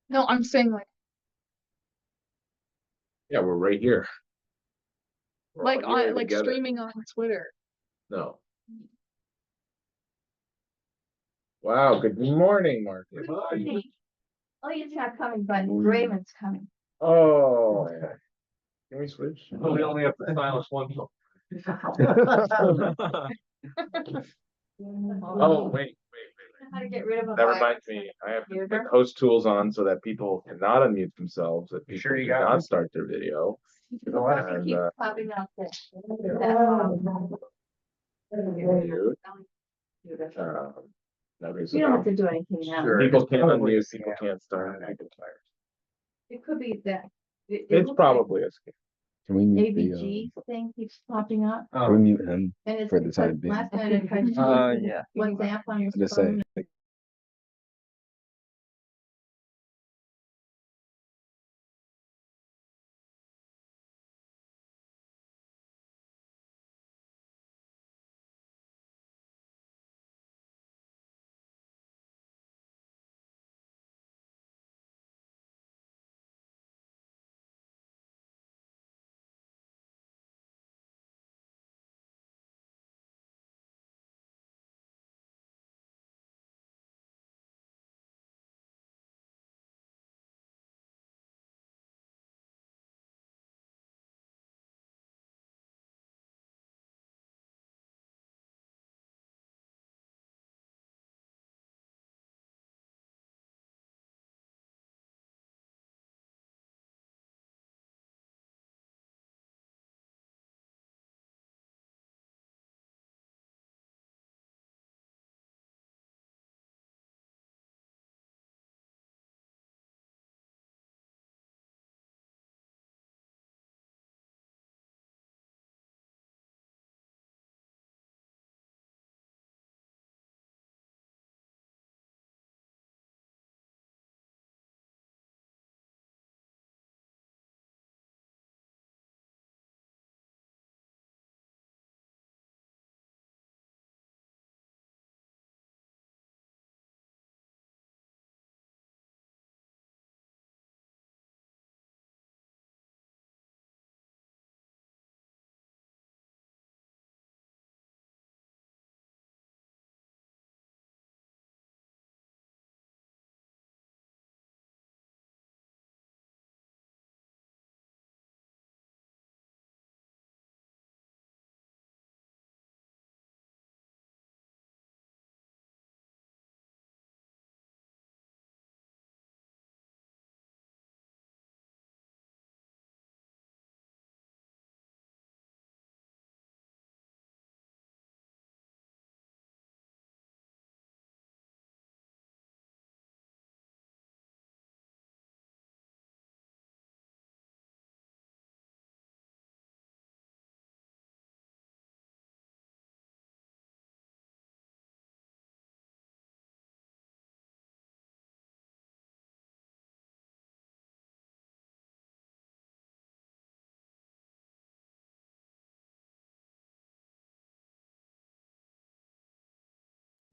No, I'm saying Yeah, we're right here. We're all like here on like together. streaming on Twitter. No. Wow, good morning, Mark. Good morning. Oh, you're not coming, but Raymond's coming. Oh, yeah. Can we switch? Oh, we only have to silence one. Oh, wait. How to get rid of a That virus. reminds me, I have to put host tools on so that people cannot unmute themselves, that people Sure you cannot got it? start their video. Why do And, you keep popping up there? mute. Nobody's You don't have about- to do anything now. Sure. People can't Probably a unmute, people can't start. It could be that. It It's looks probably a scam. Can we like mute the, ABG thing keeps popping up. can we mute him? And it's For the because time being. last night I tried to Yeah. WhatsApp on your Just phone. say,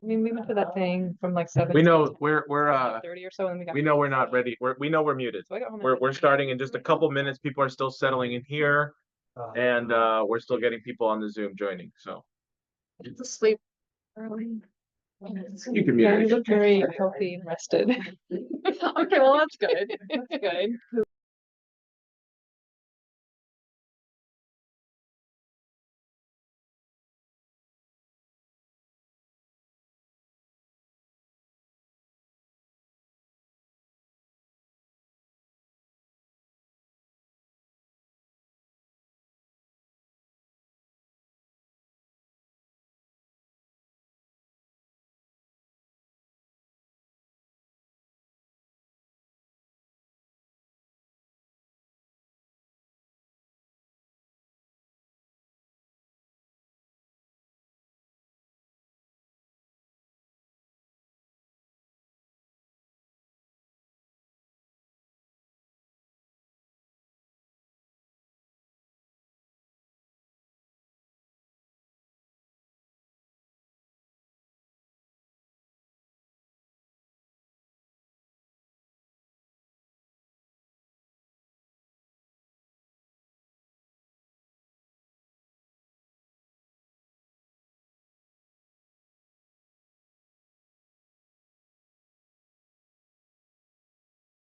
I mean, we went to that thing from like 7 We to know we're 30 or so, and we got. we know we're not ready. We know we're muted. So I got home. We're starting in just a couple minutes. People are still settling in here, and we're still getting people on the Zoom joining. So Get to sleep early. you can mute Yeah, it. you look very healthy and rested. Okay, well, that's good. That's good.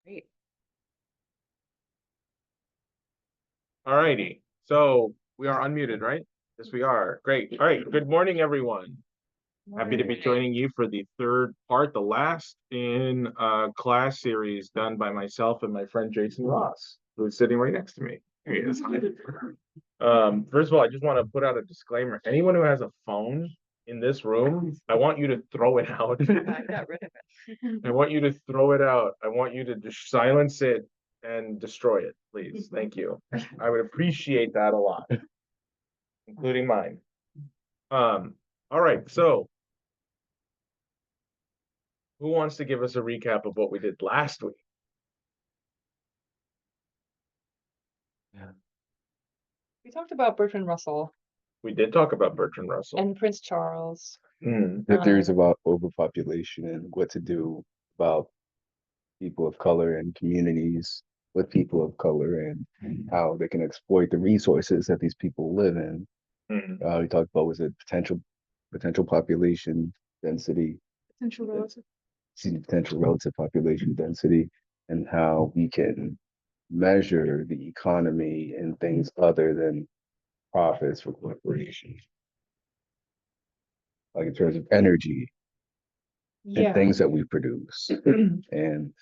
Great. Alrighty, so we are unmuted, right? Yes, we are. Great. All right. Good morning, everyone. Happy to be joining you for the third part, the last in a class series done by myself and my friend Jason Ross, who's sitting right next to me. Here he is. First of all, I just want to put out a disclaimer. Anyone who has a phone in this room, I want you to throw it out. I got rid of it. I want you to throw it out. I want you to just silence it and destroy it, please. Thank you. I would appreciate that a lot, including mine. All right, so who wants to give us a recap of what we did last week? We talked about Bertrand Russell We did talk about Bertrand Russell. and Prince Charles. The theories about overpopulation and what to do about people of color and communities with people of color and how they can exploit the resources that these people live in. Mhm. We talked about was it potential population density, Potential relative. potential relative population density, and how we can measure the economy in things other than profits for corporations, like in terms of energy and Yeah. things that we produce. And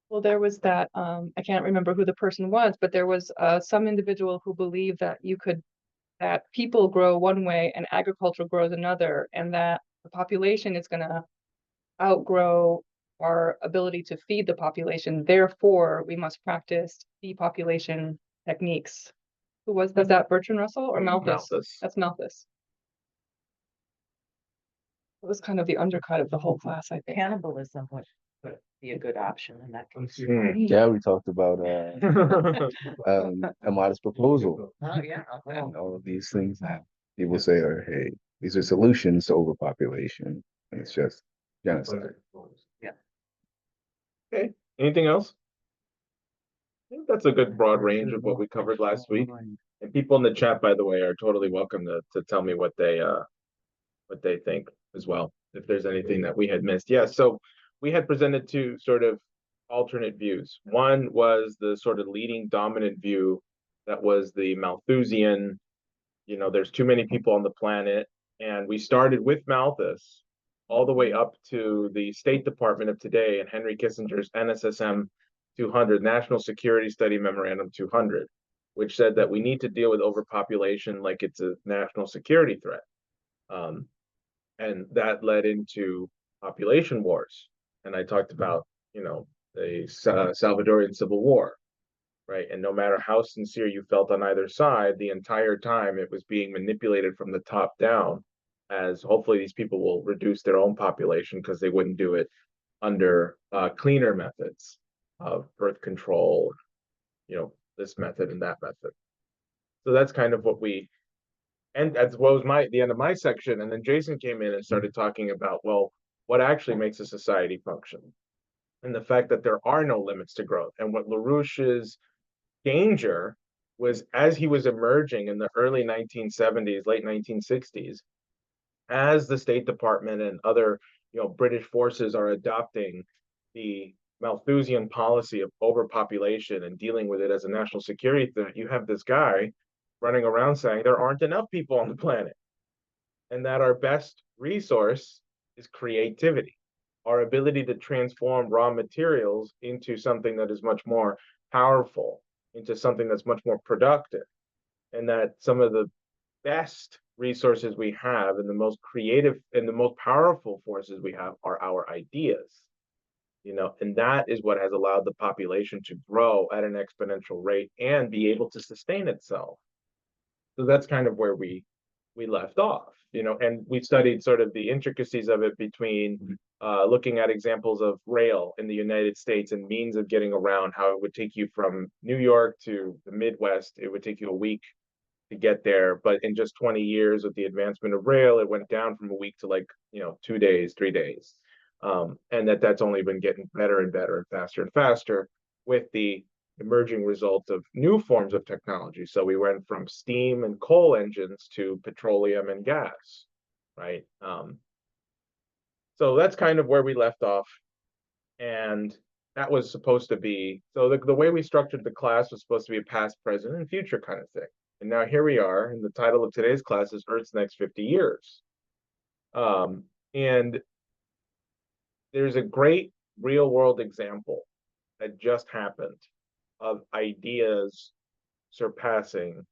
Well, there was that, I can't remember who the person was, but there was some individual who believed that that people grow one way and agriculture grows another, and that the population is gonna outgrow our ability to feed the population. Therefore, we must practice depopulation techniques. Who was that Bertrand Russell or Malthus? Malthus. That's Malthus. It was kind of the undercut of the whole class, I think. Cannibalism would be a good option in that case. yeah, we talked about a modest proposal Oh, yeah. Okay. and all of these things that people say are, hey, these are solutions to overpopulation. And it's just genocide. Okay, anything else? I think that's a good broad range of what we covered last week. And people in the chat, by the way, are totally welcome to tell me what they think as well, if there's anything that we had missed. Yeah, so we had presented two sort of alternate views. One was the sort of leading dominant view that was the Malthusian, there's too many people on the planet. And we started with Malthus all the way up to the State Department of today and Henry Kissinger's NSSM 200, National Security Study Memorandum 200, which said that we need to deal with overpopulation like it's a national security threat. And that led into population wars. And I talked about, the Salvadorian Civil War, right? And no matter how sincere you felt on either side, the entire time it was being manipulated from the top down, as hopefully these people will reduce their own population because they wouldn't do it under cleaner methods of birth control, this method and that method. So that's kind of what and as well as the end of my section. And then Jason came in and started talking about, well, what actually makes a society function, and the fact that there are no limits to growth. And what LaRouche's danger was, as he was emerging in the early 1970s, late 1960s, as the State Department and other, British forces are adopting the Malthusian policy of overpopulation and dealing with it as a national security threat, you have this guy running around saying there aren't enough people on the planet, and that our best resource is creativity, our ability to transform raw materials into something that is much more powerful, into something that's much more productive, and that some of the best resources we have and the most creative and the most powerful forces we have are our ideas. And that is what has allowed the population to grow at an exponential rate and be able to sustain itself. So that's kind of where we left off, and we studied sort of the intricacies of it between looking at examples of rail in the United States and means of getting around, how it would take you from New York to the Midwest. It would take you a week to get there, but in just 20 years with the advancement of rail, it went down from a week to 2 days, 3 days. And that's only been getting better and better and faster with the emerging result of new forms of technology. So we went from steam and coal engines to petroleum and gas, right? So that's kind of where we left off. And that was supposed to be, so the way we structured the class was supposed to be a past, present, and future kind of thing. And now here we are, and the title of today's class is Earth's Next 50 Years. And there's a great real world example that just happened of ideas surpassing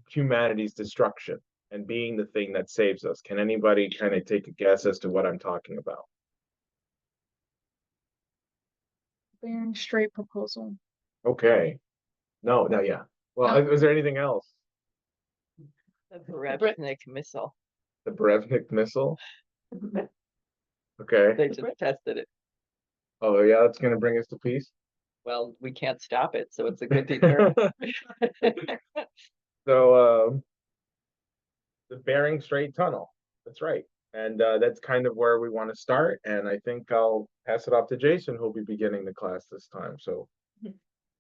humanity's destruction and being the thing that saves us. Can anybody kind of take a guess as to what I'm talking about? Bering Strait proposal. Okay. No, yeah. Well, No. is there anything else? The Brezhnev missile. The Brezhnev missile? Okay. They just tested it. Oh, yeah, that's going to bring us to peace. Well, we can't stop it, so it's a good deterrent. So, the Bering Strait Tunnel. That's right. And that's kind of where we want to start. And I think I'll pass it off to Jason, who'll be beginning the class this time. So,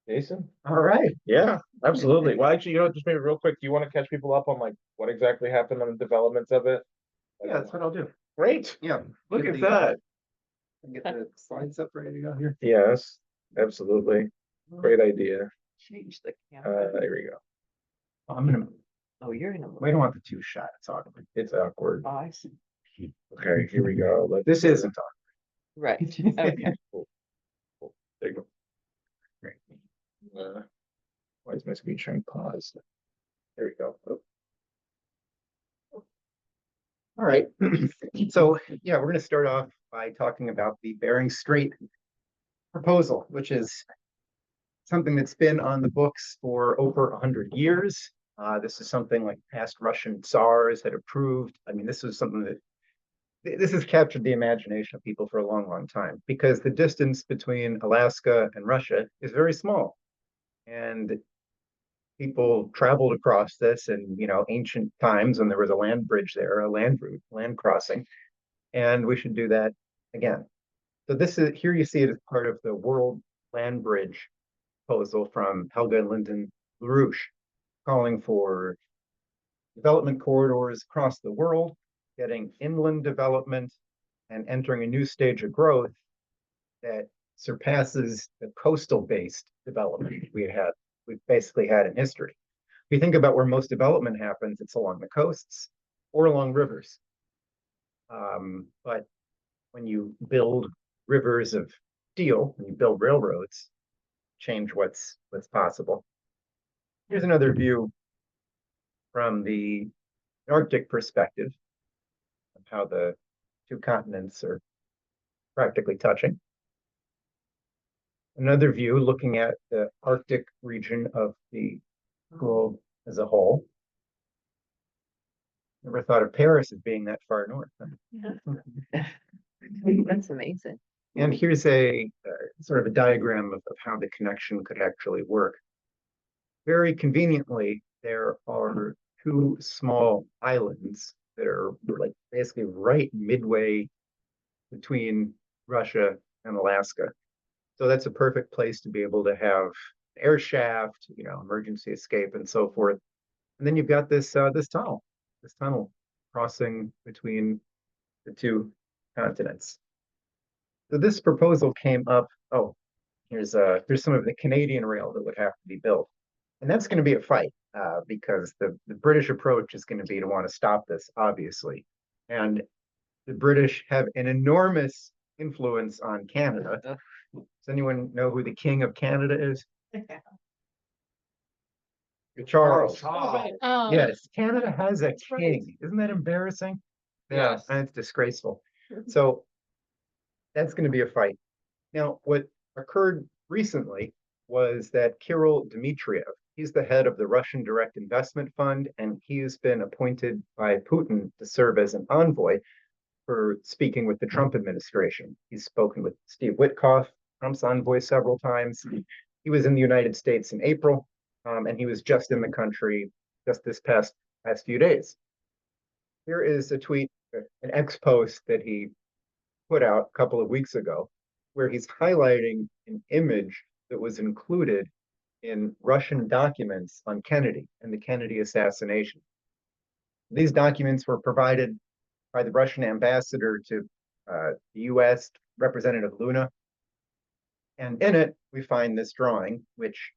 Jason? All right. Yeah, absolutely. Well, actually, just maybe real quick, do you want to catch people up on like what exactly happened on the developments of it? Yeah, that's what I'll do. Great. Yeah. Look Get at the- that. Get the slides up ready to go here. Yes, absolutely. Great idea. Change the camera. There we go. I'm gonna, Oh, you're in a. we don't want the two shot. It's awkward. It's awkward. Eyes. Okay, here we go. This isn't awkward. Right, okay. There you go. Great. Why is my screen showing pause? There we go. Oh, All right. So, yeah, we're gonna start off by talking about the Bering Strait proposal, which is something that's been on the books for over 100 years. This is something like past Russian Tsars had approved. I mean, this is something that this has captured the imagination of people for a long, long time because the distance between Alaska and Russia is very small. And people traveled across this in, ancient times when there was a land bridge there, a land route, land crossing. And we should do that again. So this is, here you see it as part of the World Land Bridge proposal from Helga and Lyndon LaRouche, calling for development corridors across the world, getting inland development, and entering a new stage of growth that surpasses the coastal-based development we've basically had in history. If you think about where most development happens, it's along the coasts or along rivers. But when you build rivers of steel, when you build railroads, change what's possible. Here's another view from the Arctic perspective of how the two continents are practically touching. Another view looking at the Arctic region of the globe as a whole. Never thought of Paris as being that far north. Huh? That's amazing. And here's a sort of a diagram of how the connection could actually work. Very conveniently, there are two small islands that are like basically right midway between Russia and Alaska. So that's a perfect place to be able to have an air shaft, emergency escape and so forth. And then you've got this tunnel crossing between the two continents. So this proposal came up. Oh, here's some of the Canadian rail that would have to be built, and that's going to be a fight because the British approach is going to be to want to stop this, obviously, and the British have an enormous influence on Canada. Does anyone know who the King of Canada is? Charles. Oh, Yes, Canada has a right. king. Isn't that embarrassing? Yeah, Yes. and it's disgraceful. So that's going to be a fight. Now, what occurred recently was that Kirill Dmitriev, he's the head of the Russian Direct Investment Fund, and he has been appointed by Putin to serve as an envoy for speaking with the Trump administration. He's spoken with Steve Witkoff, Trump's envoy, several times. He was in the United States in April, and he was just in the country just this past few days. Here is a tweet, an ex-post that he put out a couple of weeks ago, where he's highlighting an image that was included in Russian documents on Kennedy and the Kennedy assassination. These documents were provided by the Russian ambassador to the US, Representative Luna. And in it, we find this drawing, which,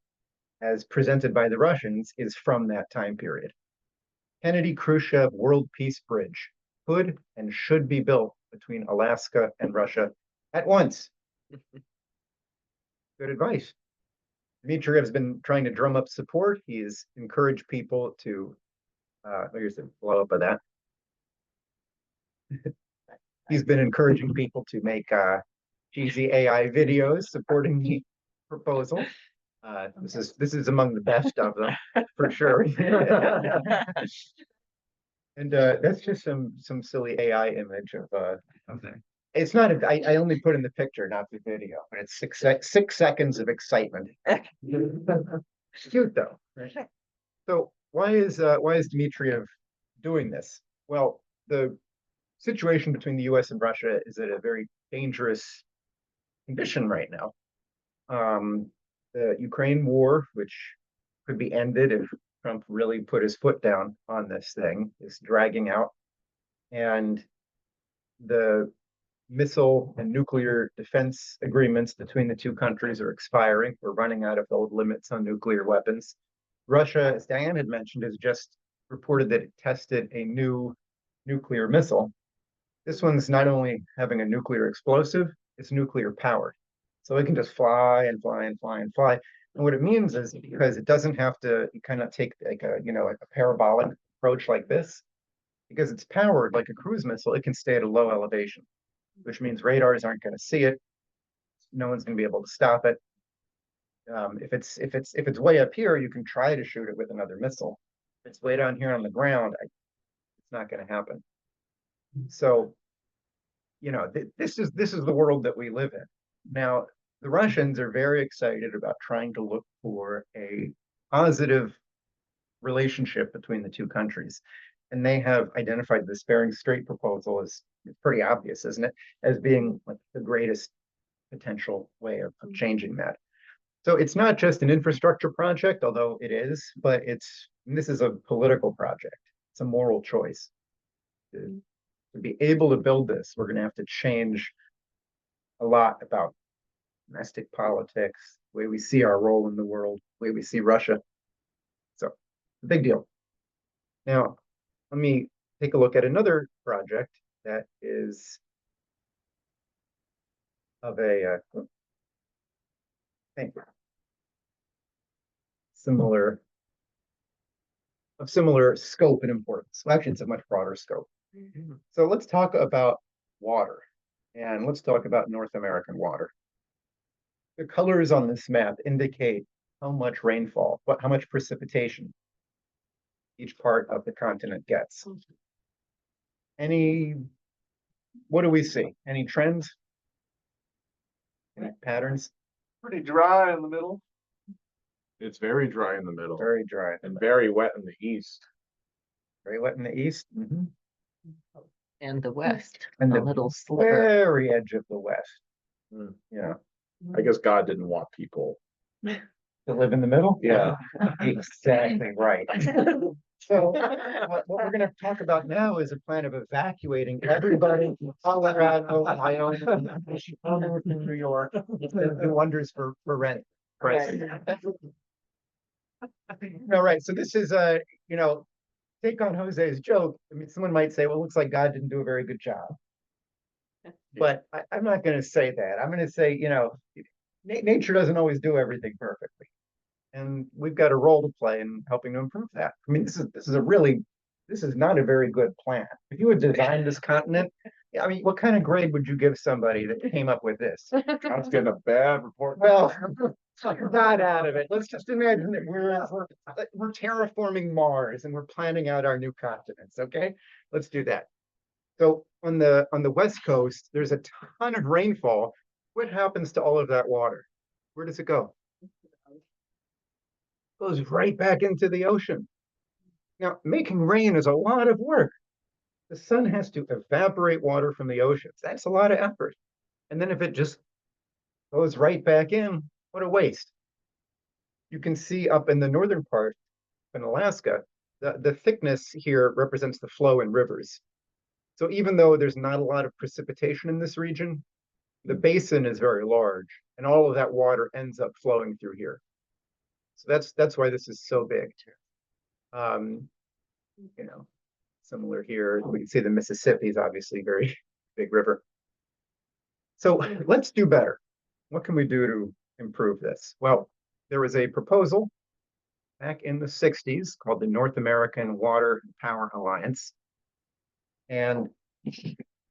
as presented by the Russians, is from that time period. Kennedy Khrushchev World Peace Bridge could and should be built between Alaska and Russia at once. Good advice. Dmitry has been trying to drum up support. He's encouraged people to, here's the blow up of that. He's been encouraging people to make cheesy AI videos supporting the proposal. This is among the best of them for sure. And that's just some silly AI image of that. It's not. I only put in the picture, not the video, but it's 6 seconds of excitement. Cute though, right? So why is Dmitriev doing this? Well, the situation between the U.S. and Russia is at a very dangerous condition right now. The Ukraine war, which could be ended if Trump really put his foot down on this thing, is dragging out. And the missile and nuclear defense agreements between the two countries are expiring. We're running out of the old limits on nuclear weapons. Russia, as Diane had mentioned, has just reported that it tested a new nuclear missile. This one's not only having a nuclear explosive, it's nuclear powered. So it can just fly and fly and fly and fly. And what it means is because it doesn't have to kind of take like a parabolic approach like this, because it's powered like a cruise missile, it can stay at a low elevation, which means radars aren't going to see it. No one's going to be able to stop it. If it's way up here, you can try to shoot it with another missile. If it's way down here on the ground, it's not going to happen. So, this is the world that we live in. Now, the Russians are very excited about trying to look for a positive relationship between the two countries. And they have identified this Bering Strait proposal as, it's pretty obvious, isn't it, as being like the greatest potential way of changing that. So it's not just an infrastructure project, although it is, but this is a political project. It's a moral choice. To be able to build this, we're going to have to change a lot about domestic politics, the way we see our role in the world, the way we see Russia. So, big deal. Now, let me take a look at another project that is of a similar scope and importance. Well, actually, it's a much broader scope. So let's talk about water, and let's talk about North American water. The colors on this map indicate how much rainfall, how much precipitation each part of the continent gets. What do we see? Any trends? Any patterns? Pretty dry in the middle. It's very dry in the middle Very dry. and very wet in the east. Very wet in the east. And the west, And a the little sliver. very edge of the west. Mm. Yeah. I guess God didn't want people. To live in the middle? Yeah. Exactly right. So what we're going to talk about now is a plan of evacuating everybody from Colorado, Wyoming, Chicago, New York, do wonders for rent. Right. All right. So this is take on Jose's joke. I mean, someone might say, well, it looks like God didn't do a very good job. But I'm not going to say that. I'm going to say, nature doesn't always do everything perfectly. And we've got a role to play in helping to improve that. I mean, this is not a very good plan. If you had designed this continent, I mean, what kind of grade would you give somebody that came up with this? I was getting a bad report. Well, not out of it. Let's just imagine that we're terraforming Mars and we're planning out our new continents. Okay, let's do that. So on the West Coast, there's a ton of rainfall. What happens to all of that water? Where does it go? Goes right back into the ocean. Now, making rain is a lot of work. The sun has to evaporate water from the oceans. That's a lot of effort. And then if it just goes right back in, what a waste. You can see up in the northern part in Alaska, the thickness here represents the flow in rivers. So even though there's not a lot of precipitation in this region, the basin is very large and all of that water ends up flowing through here. So that's why this is so big. You know, similar here. We can see the Mississippi is obviously very big river. So let's do better. What can we do to improve this? Well, there was a proposal back in the 60s called the North American Water and Power Alliance. And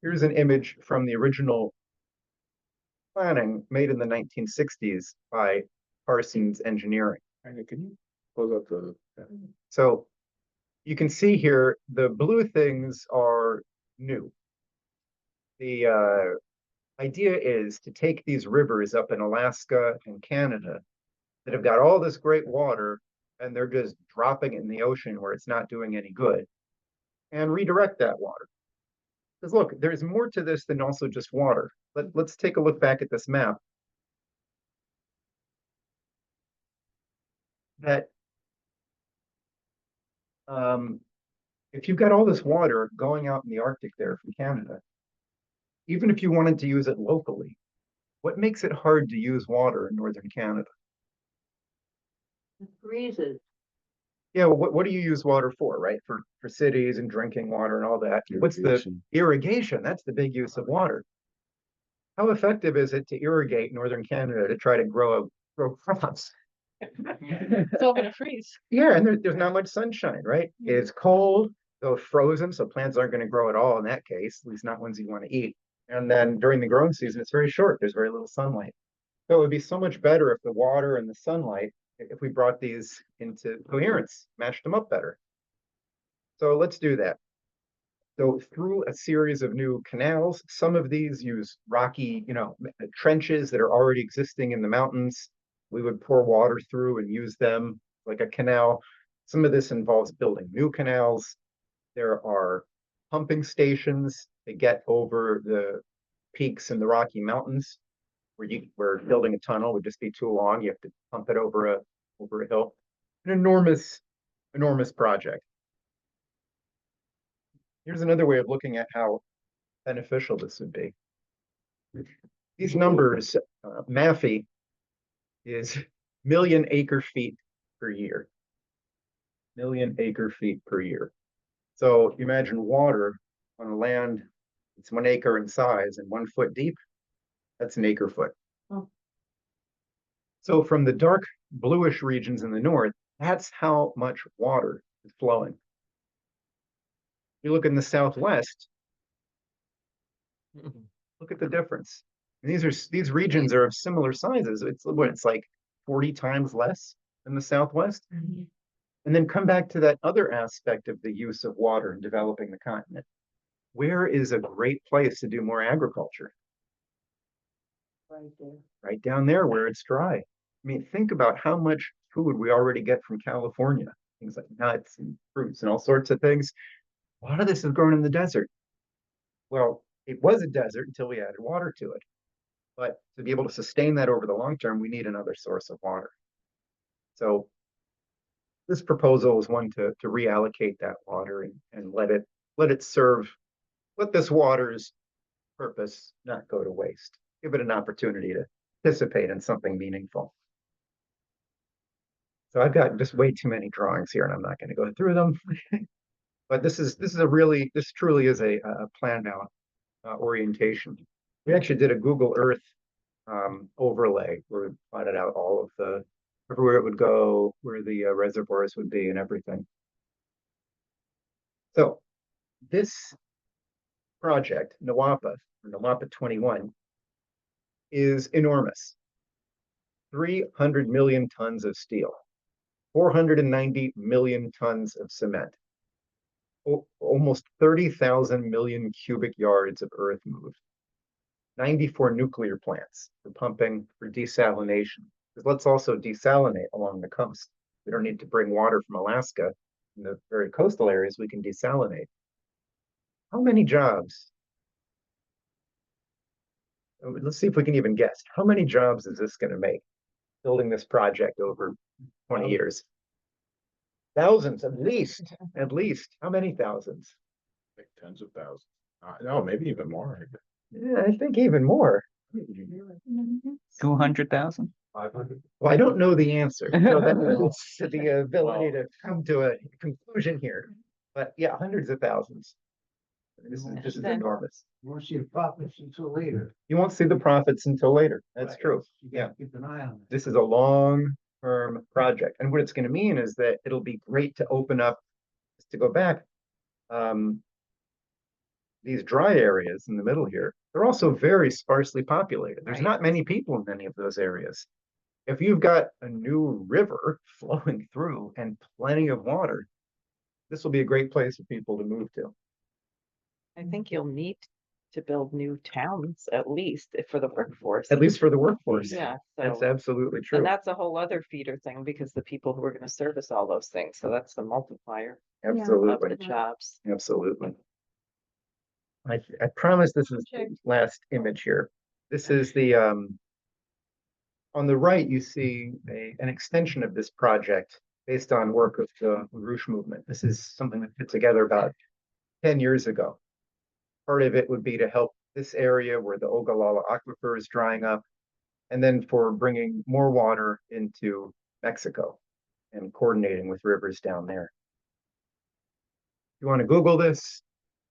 here's an image from the original planning made in the 1960s by Parsons Engineering. Can you close up the? So you can see here, the blue things are new. The idea is to take these rivers up in Alaska and Canada that have got all this great water and they're just dropping it in the ocean where it's not doing any good, and redirect that water. Because look, there's more to this than also just water. Let's take a look back at this map. That if you've got all this water going out in the Arctic there from Canada, even if you wanted to use it locally, what makes it hard to use water in northern Canada? It freezes. Yeah, well, what do you use water for, right? For cities and drinking water and all that. What's the Irrigation. irrigation? That's the big use of water. How effective is it to irrigate northern Canada to try to grow crops? It's all gonna freeze. Yeah, and there's not much sunshine, right? It's cold, so frozen, so plants aren't going to grow at all in that case, at least not ones you want to eat. And then during the growing season, it's very short. There's very little sunlight. So it would be so much better if the water and the sunlight, if we brought these into coherence, matched them up better. So let's do that. So through a series of new canals, some of these use rocky, trenches that are already existing in the mountains. We would pour water through and use them like a canal. Some of this involves building new canals. There are pumping stations to get over the peaks in the Rocky Mountains where building a tunnel would just be too long. You have to pump it over a hill. An enormous project. Here's another way of looking at how beneficial this would be. These numbers, Maffei is million acre feet per year. Million acre feet per year. So imagine water on a land, it's 1 acre in size and 1 foot deep. That's an acre foot. Oh. So from the dark bluish regions in the north, that's how much water is flowing. You look in the southwest, look at the difference. And these regions are of similar sizes. It's like 40 times less than the southwest. Mhm. And then come back to that other aspect of the use of water in developing the continent. Where is a great place to do more agriculture? Right there. Right down there where it's dry. I mean, think about how much food we already get from California, things like nuts and fruits and all sorts of things. A lot of this is grown in the desert. Well, it was a desert until we added water to it. But to be able to sustain that over the long term, we need another source of water. So this proposal is one to reallocate that water and let it serve, let this water's purpose not go to waste. Give it an opportunity to participate in something meaningful. So I've got just way too many drawings here and I'm not going to go through them. But this truly is a planned out orientation. We actually did a Google Earth overlay where we plotted out all of the everywhere it would go, where the reservoirs would be and everything. So this project, NWAPA 21, is enormous. 300 million tons of steel, 490 million tons of cement, almost 30,000 million cubic yards of earth moved, 94 nuclear plants for pumping, for desalination. Because let's also desalinate along the coast. We don't need to bring water from Alaska. In the very coastal areas, we can desalinate. How many jobs? Let's see if we can even guess. How many jobs is this going to make, building this project over 20 years? Thousands, at least. How many thousands? Like tens of thousands. No, maybe even more. Yeah, I think even more. 200,000? 500. Well, I don't know the answer, so that limits the ability to come to a conclusion here. But yeah, hundreds of thousands. This is enormous. You won't see the profits until later. You won't see the profits until later. That's Right. true. You Yeah. gotta keep an eye on it. This is a long-term project. And what it's going to mean is that it'll be great to open up, just to go back, these dry areas in the middle here, they're also very sparsely populated. There's Right. not many people in many of those areas. If you've got a new river flowing through and plenty of water, this will be a great place for people to move to. I think you'll need to build new towns at least for the workforce. At least for the workforce. Yeah, That's so, absolutely true. and that's a whole other feeder thing because the people who are gonna service all those things, so that's the multiplier of Absolutely, the jobs. absolutely. I promise this is the last image here. This is the, on the right, you see an extension of this project based on work of the LaRouche movement. This is something that put together about 10 years ago. Part of it would be to help this area where the Ogallala Aquifer is drying up, and then for bringing more water into Mexico and coordinating with rivers down there. If you want to Google this,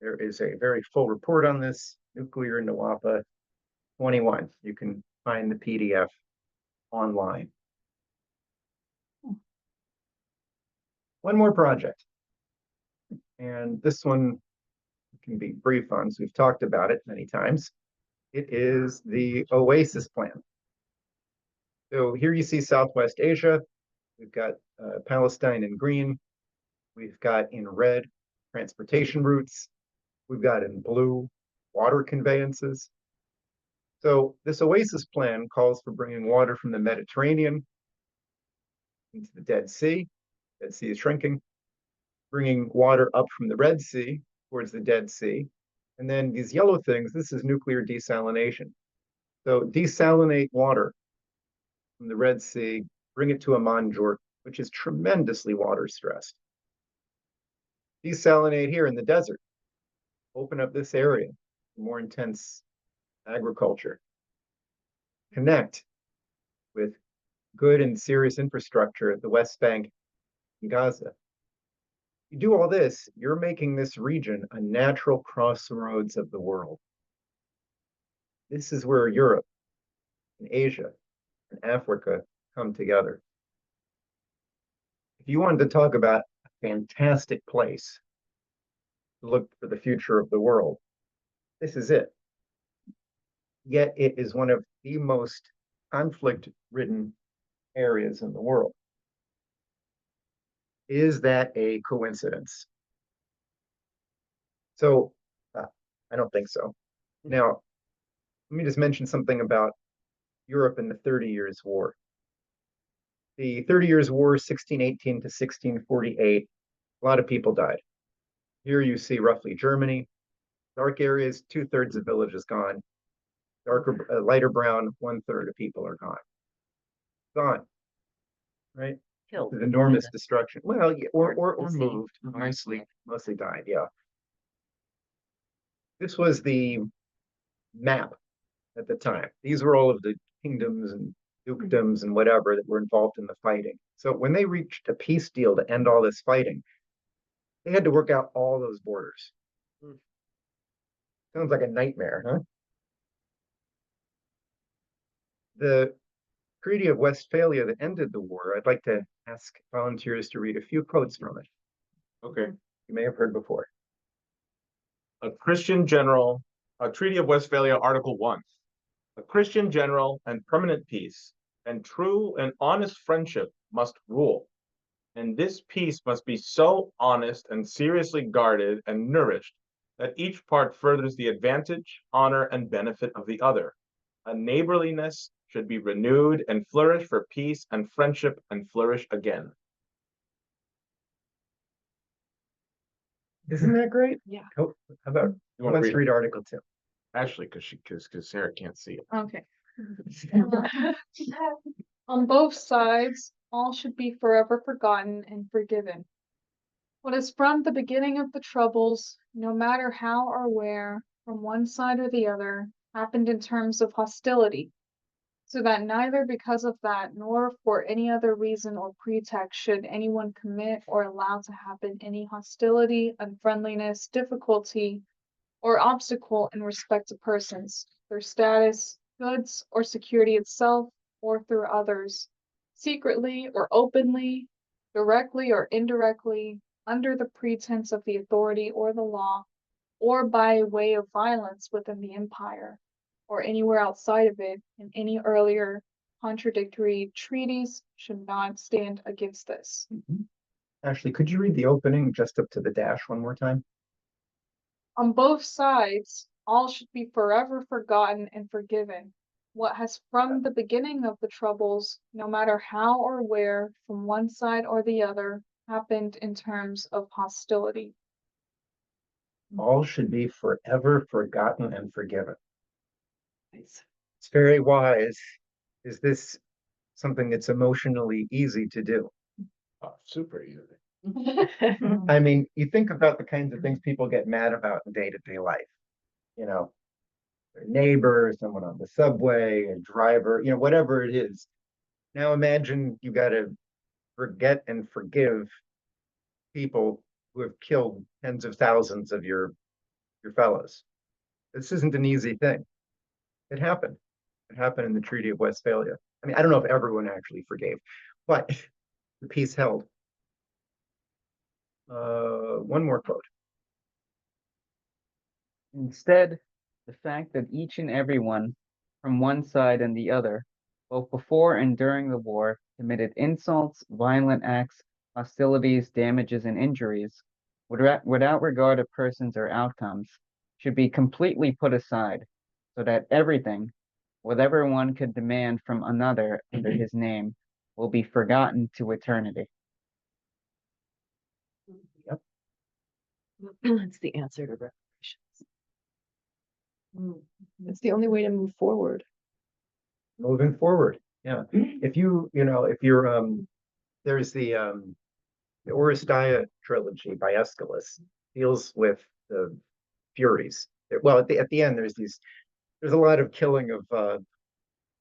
there is a very full report on this, Nuclear Nawapa 21. You can find the PDF online. One more project. And this one can be brief on, so we've talked about it many times. It is the Oasis Plan. So here you see Southwest Asia. We've got Palestine in green. We've got in red transportation routes. We've got in blue water conveyances. So this Oasis Plan calls for bringing water from the Mediterranean into the Dead Sea. Dead Sea is shrinking. Bringing water up from the Red Sea towards the Dead Sea. And then these yellow things, this is nuclear desalination. So desalinate water from the Red Sea, bring it to Amanjort, which is tremendously water stressed. Desalinate here in the desert. Open up this area for more intense agriculture. Connect with good and serious infrastructure at the West Bank and Gaza. You do all this, you're making this region a natural crossroads of the world. This is where Europe and Asia and Africa come together. If you wanted to talk about a fantastic place to look for the future of the world, this is it. Yet it is one of the most conflict-ridden areas in the world. Is that a coincidence? So, I don't think so. Now, let me just mention something about Europe in the 30 Years' War. The 30 Years' War, 1618 to 1648, a lot of people died. Here you see roughly Germany, dark areas, 2/3 of villages gone. Darker, lighter brown, 1/3 of people are gone. Gone, right? Killed. With enormous destruction. Well, yeah, or Mostly. moved, mostly died, yeah. This was the map at the time. These were all of the kingdoms and dukedoms and whatever that were involved in the fighting. So when they reached a peace deal to end all this fighting, they had to work out all those borders. Sounds like a nightmare, huh? The Treaty of Westphalia that ended the war, I'd like to ask volunteers to read a few quotes from it. Okay. You may have heard before. A Christian general, a Treaty of Westphalia, Article 1. A Christian general and permanent peace and true and honest friendship must rule. And this peace must be so honest and seriously guarded and nourished that each part furthers the advantage, honor, and benefit of the other. A neighborliness should be renewed and flourish for peace and friendship and flourish again. Isn't that great? Yeah. How about, You want to let's read read Article 2. Ashley, because Sarah can't see it. Okay. On both sides, all should be forever forgotten and forgiven. What is from the beginning of the troubles, no matter how or where, from one side or the other, happened in terms of hostility, so that neither because of that nor for any other reason or pretext should anyone commit or allow to happen any hostility, unfriendliness, difficulty, or obstacle in respect to persons, their status, goods, or security itself, or through others, secretly or openly, directly or indirectly, under the pretense of the authority or the law, or by way of violence within the empire, or anywhere outside of it, and any earlier contradictory treaties should not stand against this. Ashley, could you read the opening just up to the dash one more time? On both sides, all should be forever forgotten and forgiven. What has from the beginning of the troubles, no matter how or where, from one side or the other, happened in terms of hostility. All should be forever forgotten and forgiven. Nice. It's very wise. Is this something that's emotionally easy to do? Oh, super easy. I mean, you think about the kinds of things people get mad about in day-to-day life. You know, their neighbor, someone on the subway, a driver, you know, whatever it is. Now imagine you got to forget and forgive people who have killed tens of thousands of your fellows. This isn't an easy thing. It happened. It happened in the Treaty of Westphalia. I mean, I don't know if everyone actually forgave, but the peace held. One more quote. Instead, the fact that each and every one, from one side and the other, both before and during the war, committed insults, violent acts, hostilities, damages, and injuries, without regard of persons or outcomes, should be completely put aside, so that everything, whatever one could demand from another under his name, will be forgotten to eternity. It's the answer to reparations. It's the only way to move forward. Moving forward. Yeah. If you're there's the Oresteia trilogy by Aeschylus deals with the Furies. Well, at the end, there's a lot of killing of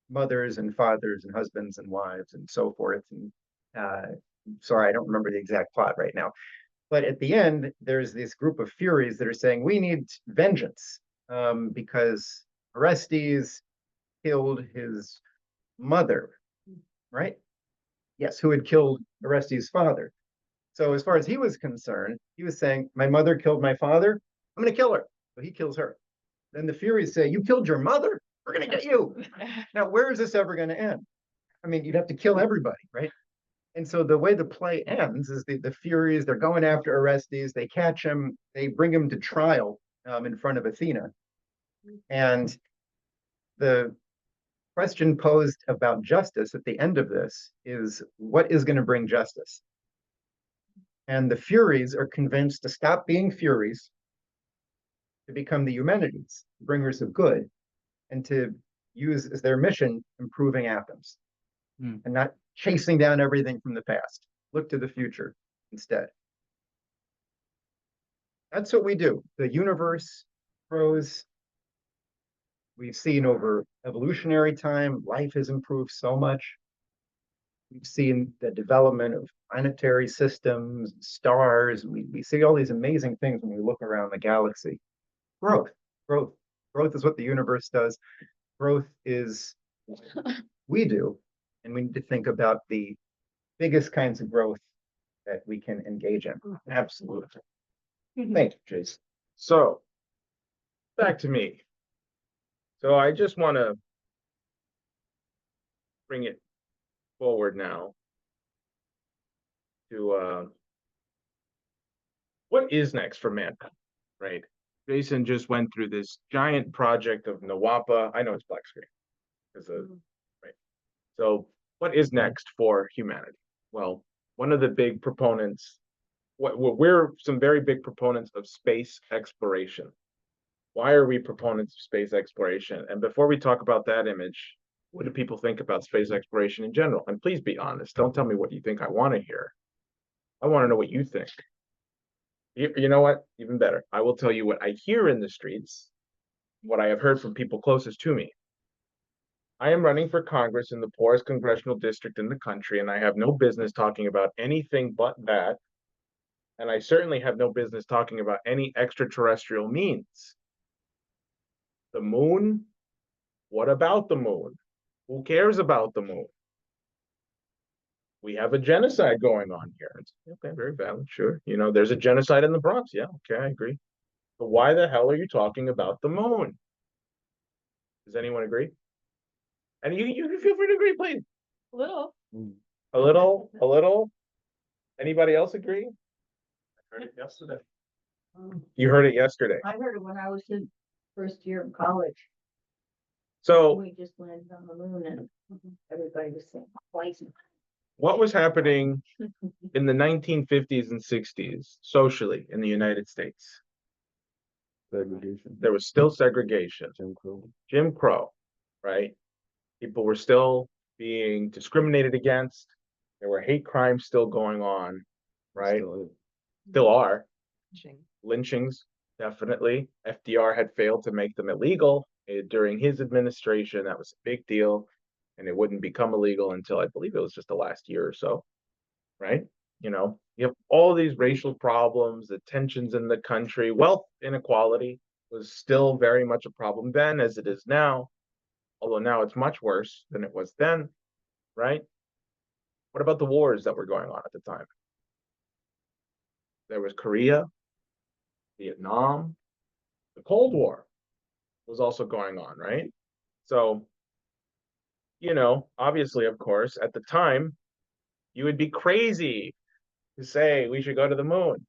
mothers and fathers and husbands and wives and so forth. And sorry, I don't remember the exact plot right now. But at the end, there's this group of Furies that are saying we need vengeance because Orestes killed his mother, right? Yes, who had killed Orestes' father. So as far as he was concerned, he was saying, my mother killed my father, I'm going to kill her. So he kills her. Then the Furies say, you killed your mother? We're going to get you. Now, where is this ever going to end? I mean, you'd have to kill everybody, right? And so the way the play ends is the Furies, they're going after Orestes, they catch him, they bring him to trial in front of Athena. And the question posed about justice at the end of this is what is going to bring justice? And the Furies are convinced to stop being Furies, to become the Eumenides, bringers of good, and to use as their mission improving Athens and not chasing down everything from the past. Look to the future instead. That's what we do. The universe grows. We've seen over evolutionary time, life has improved so much. We've seen the development of planetary systems, stars. We see all these amazing things when we look around the galaxy. Growth, growth, growth is what the universe does. Growth is what we do. And we need to think about the biggest kinds of growth that we can engage in. Absolutely. Thank you, Jason. So, back to me. So I just want to bring it forward now to what is next for mankind, right? Jason just went through this giant project of Nawapa. I know it's black screen because of right. So what is next for humanity? Well, one of the big proponents, we're some very big proponents of space exploration. Why are we proponents of space exploration? And before we talk about that image, what do people think about space exploration in general? And please be honest. Don't tell me what you think I want to hear. I want to know what you think. You know what? Even better. I will tell you what I hear in the streets, what I have heard from people closest to me. I am running for Congress in the poorest congressional district in the country, and I have no business talking about anything but that. And I certainly have no business talking about any extraterrestrial means. The moon? What about the moon? Who cares about the moon? We have a genocide going on here. It's, okay, very valid, sure. You know, there's a genocide in the Bronx. Yeah, okay, I agree. But why the hell are you talking about the moon? Does anyone agree? And you can feel free to agree, please. Little. A little, a little. Anybody else agree? I heard it yesterday. You heard it yesterday. I heard it when I was in first year of college. So We just landed on the moon and everybody was saying, twice. what was happening in the 1950s and 60s socially in the United States? Segregation, There was still segregation, Jim Crow. Jim Crow, right? People were still being discriminated against. There were hate crimes still going on, right? Still are. Lynchings, definitely. FDR had failed to make them illegal during his administration. That was a big deal. And it wouldn't become illegal until I believe it was just the last year or so, right? You know, you have all these racial problems, the tensions in the country, wealth inequality was still very much a problem then as it is now, although now it's much worse than it was then, right? What about the wars that were going on at the time? There was Korea, Vietnam, the Cold War was also going on, right? So, you know, obviously, of course, at the time, you would be crazy to say we should go to the moon.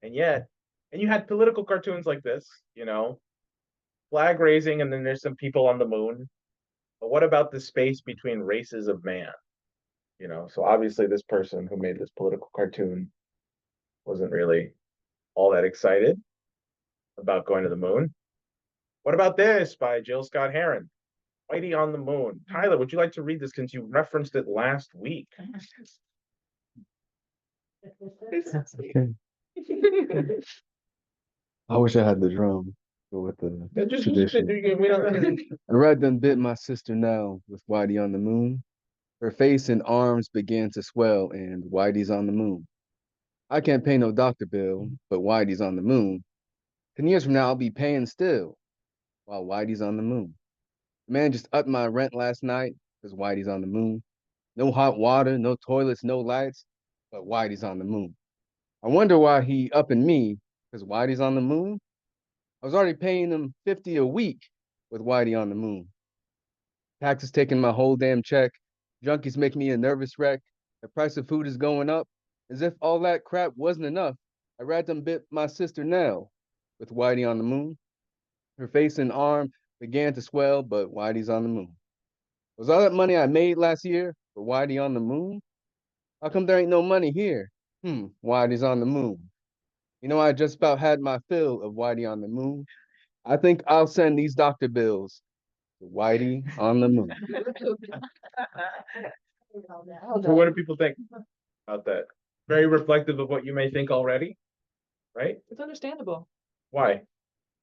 And yet, and you had political cartoons like this, you know, flag raising, and then there's some people on the moon. But what about the space between races of man? You know, so obviously this person who made this political cartoon wasn't really all that excited about going to the moon. What about this by Jill Scott Heron? Whitey on the Moon. Tyler, would you like to read this since you referenced it last week? Okay. I wish I had the drum. Go with the tradition. We don't, I read done bit my sister now with Whitey on the moon. Her face and arms began to swell, and Whitey's on the moon. I can't pay no doctor bill, but Whitey's on the moon. 10 years from now, I'll be paying still, while Whitey's on the moon. The man just upped my rent last night, because Whitey's on the moon. No hot water, no toilets, no lights, but Whitey's on the moon. I wonder why he upping me, because Whitey's on the moon? I was already paying him 50 a week with Whitey on the moon. Taxes taking my whole damn check. Junkies make me a nervous wreck. The price of food is going up. As if all that crap wasn't enough, I rat them bit my sister Nell with Whitey on the moon. Her face and arm began to swell, but Whitey's on the moon. Was all that money I made last year for Whitey on the moon? How come there ain't no money here? Whitey's on the moon. You know, I just about had my fill of Whitey on the moon. I think I'll send these doctor bills to Whitey on the moon. so what do people think about that? Very reflective of what you may think already, right? It's understandable. Why?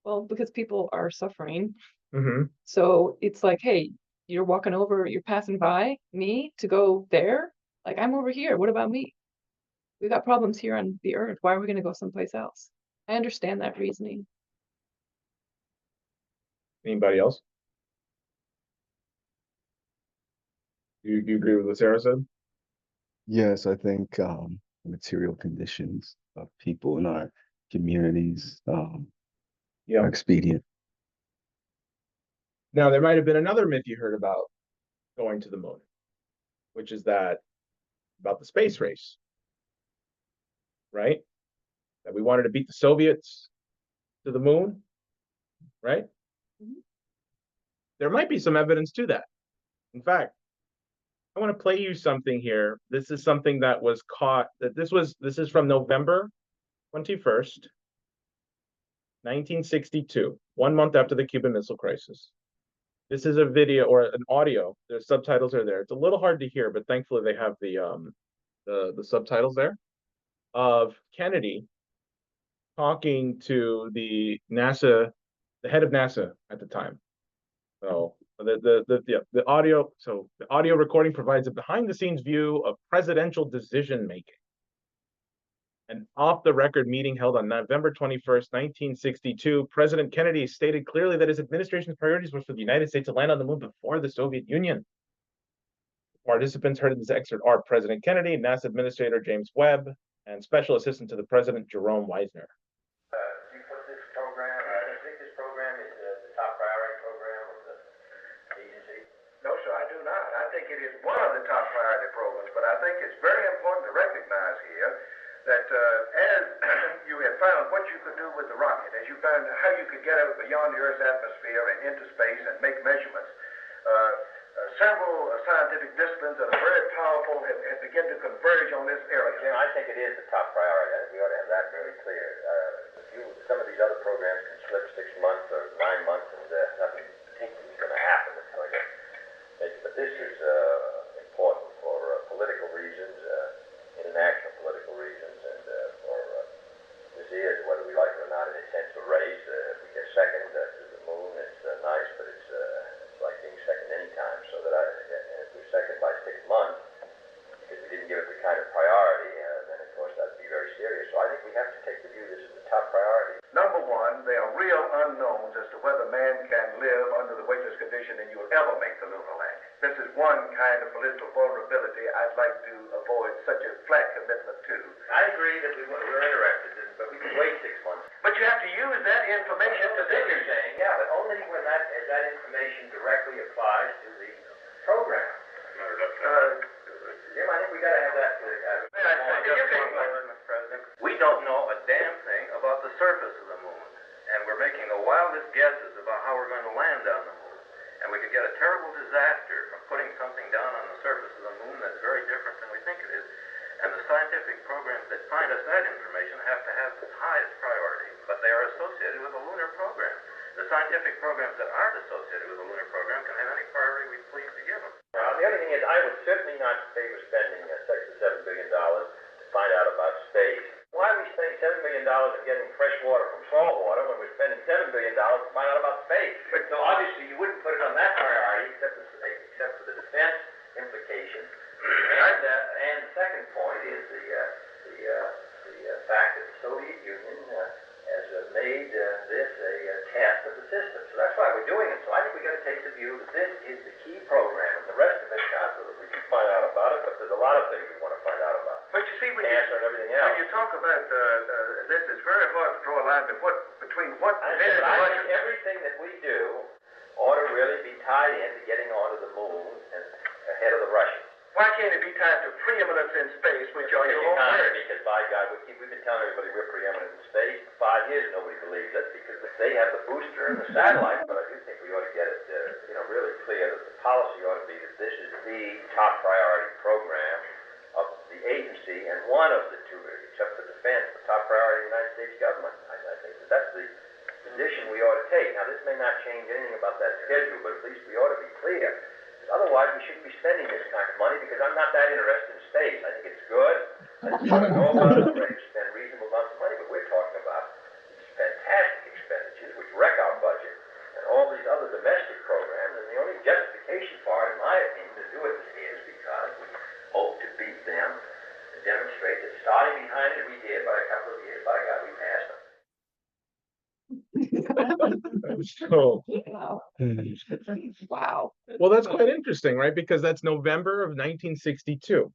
Well, because people are suffering. Mm-hmm. So it's like, hey, you're walking over, you're passing by me to go there. Like, I'm over here. What about me? We got problems here on the earth. Why are we going to go someplace else? I understand that reasoning. Anybody else? You agree with what Sarah said? Yes, I think material conditions of people in our communities are Yeah. expedient. Now, there might have been another myth you heard about going to the moon, which is that about the space race, right? That we wanted to beat the Soviets to the moon, right? There might be some evidence to that. In fact, I want to play you something here. This is something that was caught, this is from November 21st, 1962, 1 month after the Cuban Missile Crisis. This is a video or an audio. The subtitles are there. It's a little hard to hear, but thankfully they have the subtitles there of Kennedy talking to the NASA the head of NASA at the time. So the audio, so the audio recording provides a behind the scenes view of presidential decision making. An off the record meeting held on November 21st, 1962, President Kennedy stated clearly that his administration's priorities were for the United States to land on the moon before the Soviet Union. Participants heard in this excerpt are President Kennedy, NASA Administrator James Webb, and Special Assistant to the President Jerome Wisner. You put this program, I think this program is the top priority program of the agency? No, sir, I do not. I think it is one of the top priority programs, but I think it's very important to recognize here that as you had found what you could do with the rocket, as you found how you could get out beyond the Earth's atmosphere and into space and make measurements, several scientific disciplines that are very powerful have begun to converge on this area. Jim, I think it is the top priority. I think we ought to have that very clear. Some of these other programs can slip 6 months or 9 months and nothing particularly is going to happen. But this is important for political reasons, international political reasons, and for this is, whether we like it or not, in a sense, a race. If we get second to the moon, it's nice, but it's like being second anytime. So that if we're second by 6 months, because we didn't give it the kind of priority, then of course that'd be very serious. So I think we have to take the view this is the top priority. Number one, there are real unknowns as to whether man can live under the weightless condition and you will ever make the lunar landing. This is one kind of political vulnerability I'd like to avoid such a flat commitment to. I agree that we're interested in, but we can wait 6 months. But you have to use that information to do your saying. Yeah, but only when that information directly applies to the program. Jim, I think we got to have that. Mr. President, we don't know a damn thing about the surface of the moon, and we're making the wildest guesses about how we're going to land on the moon. And we could get a terrible disaster from putting something down on the surface of the moon that's very different than we think it is. And the scientific programs that find us that information have to have the highest priority, but they are associated with the lunar program. The scientific programs that aren't associated with the lunar program can have any priority we please to give them. The other thing is, I would certainly not favor spending $6 to $7 billion to find out about space. Why are we spending $7 billion in getting fresh water from salt water when we're spending $7 billion to find out about space? So obviously you wouldn't put it on that priority except for the defense implications. And the second point is the fact that the Soviet Union has made this a test of the system. So that's why we're doing it. So I think we've got to take the view that this is the key program, and the rest of it, we can find out about it, but there's a lot of things we want to find out about. But you see, cancer and everything else. When you talk about this, it's very hard to draw a line between what I think everything that we do ought to really be tied in to getting onto the moon and ahead of the Russians. Why can't it be tied to preeminence in space, which are your own words? Because by God, we've been telling everybody we're preeminent in space. For 5 years, nobody believes it because they have the booster and the satellite. But I do think we ought to get it, really clear that the policy ought to be that this is the top priority program of the agency and one of the two, except for defense, the top priority of the United States government. I think that's the position we ought to take. Now, this may not change anything about that schedule, but at least we ought to be clear. Otherwise, we shouldn't be spending this kind of money because I'm not that interested in space. I think it's good. I think we're all ready to spend reasonable amounts of money, but we're talking about these fantastic expenditures which wreck our budget and all these other domestic programs. And the only justification for it, in my opinion, to do it is because we hope to beat them and demonstrate that starting behind as we did by a couple of years, by God, we passed them. So, Wow. well, that's quite interesting, right? Because that's November of 1962.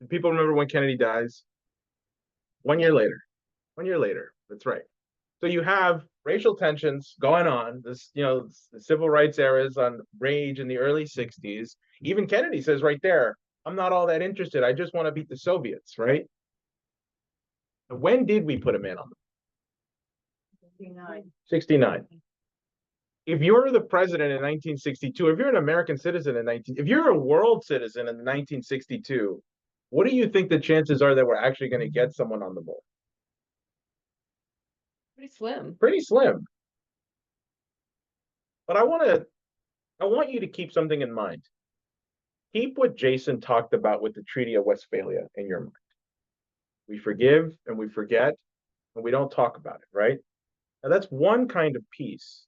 People remember when Kennedy dies. 1 year later. 1 year later. That's right. So you have racial tensions going on. This, the civil rights eras on rage in the early 60s. Even Kennedy says right there, I'm not all that interested. I just want to beat the Soviets, right? When did we put him in on them? 69. If you're the president in 1962, if you're an American citizen if you're a world citizen in 1962, what do you think the chances are that we're actually going to get someone on the moon? Pretty slim. Pretty slim. But I want you to keep something in mind. Keep what Jason talked about with the Treaty of Westphalia in your mind. We forgive and we forget and we don't talk about it, right? Now that's one kind of peace.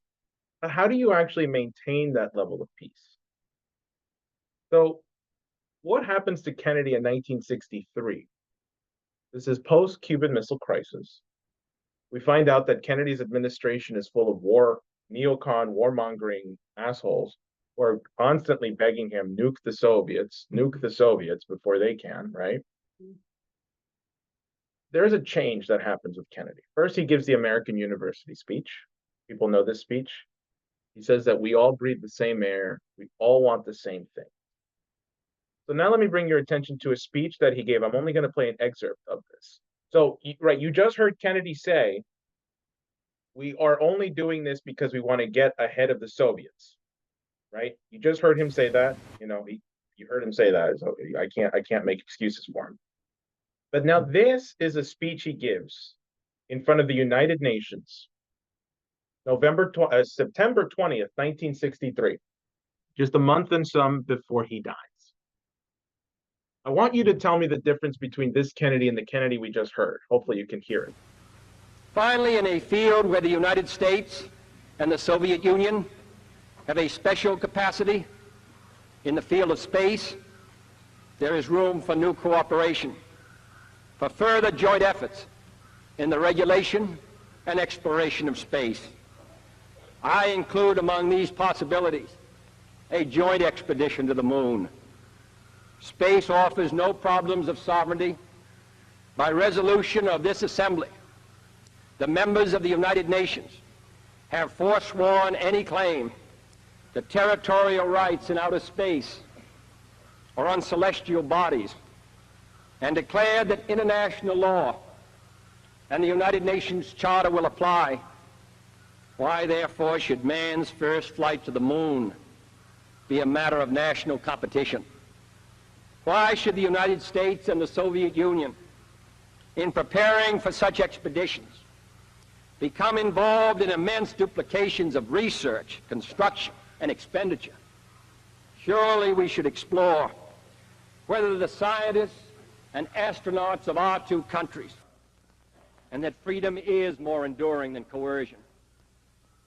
But how do you actually maintain that level of peace? So what happens to Kennedy in 1963? This is post-Cuban Missile Crisis. We find out that Kennedy's administration is full of neocon, warmongering assholes who are constantly begging him, nuke the Soviets before they can, right? There's a change that happens with Kennedy. First, he gives the American University speech. People know this speech. He says that we all breathe the same air. We all want the same thing. So now let me bring your attention to a speech that he gave. I'm only going to play an excerpt of this. So, right, you just heard Kennedy say, we are only doing this because we want to get ahead of the Soviets, right? You just heard him say that. You heard him say that. So I can't make excuses for him. But now this is a speech he gives in front of the United Nations, September 20th, 1963, just a month and some before he dies. I want you to tell me the difference between this Kennedy and the Kennedy we just heard. Hopefully you can hear it. Finally, in a field where the United States and the Soviet Union have a special capacity, in the field of space, there is room for new cooperation, for further joint efforts in the regulation and exploration of space. I include among these possibilities a joint expedition to the moon. Space offers no problems of sovereignty. By resolution of this assembly, the members of the United Nations have forsworn any claim to territorial rights in outer space or on celestial bodies, and declared that international law and the United Nations Charter will apply. Why, therefore, should man's first flight to the moon be a matter of national competition? Why should the United States and the Soviet Union, in preparing for such expeditions, become involved in immense duplications of research, construction, and expenditure? Surely we should explore whether the scientists and astronauts of our two countries, and that freedom is more enduring than coercion.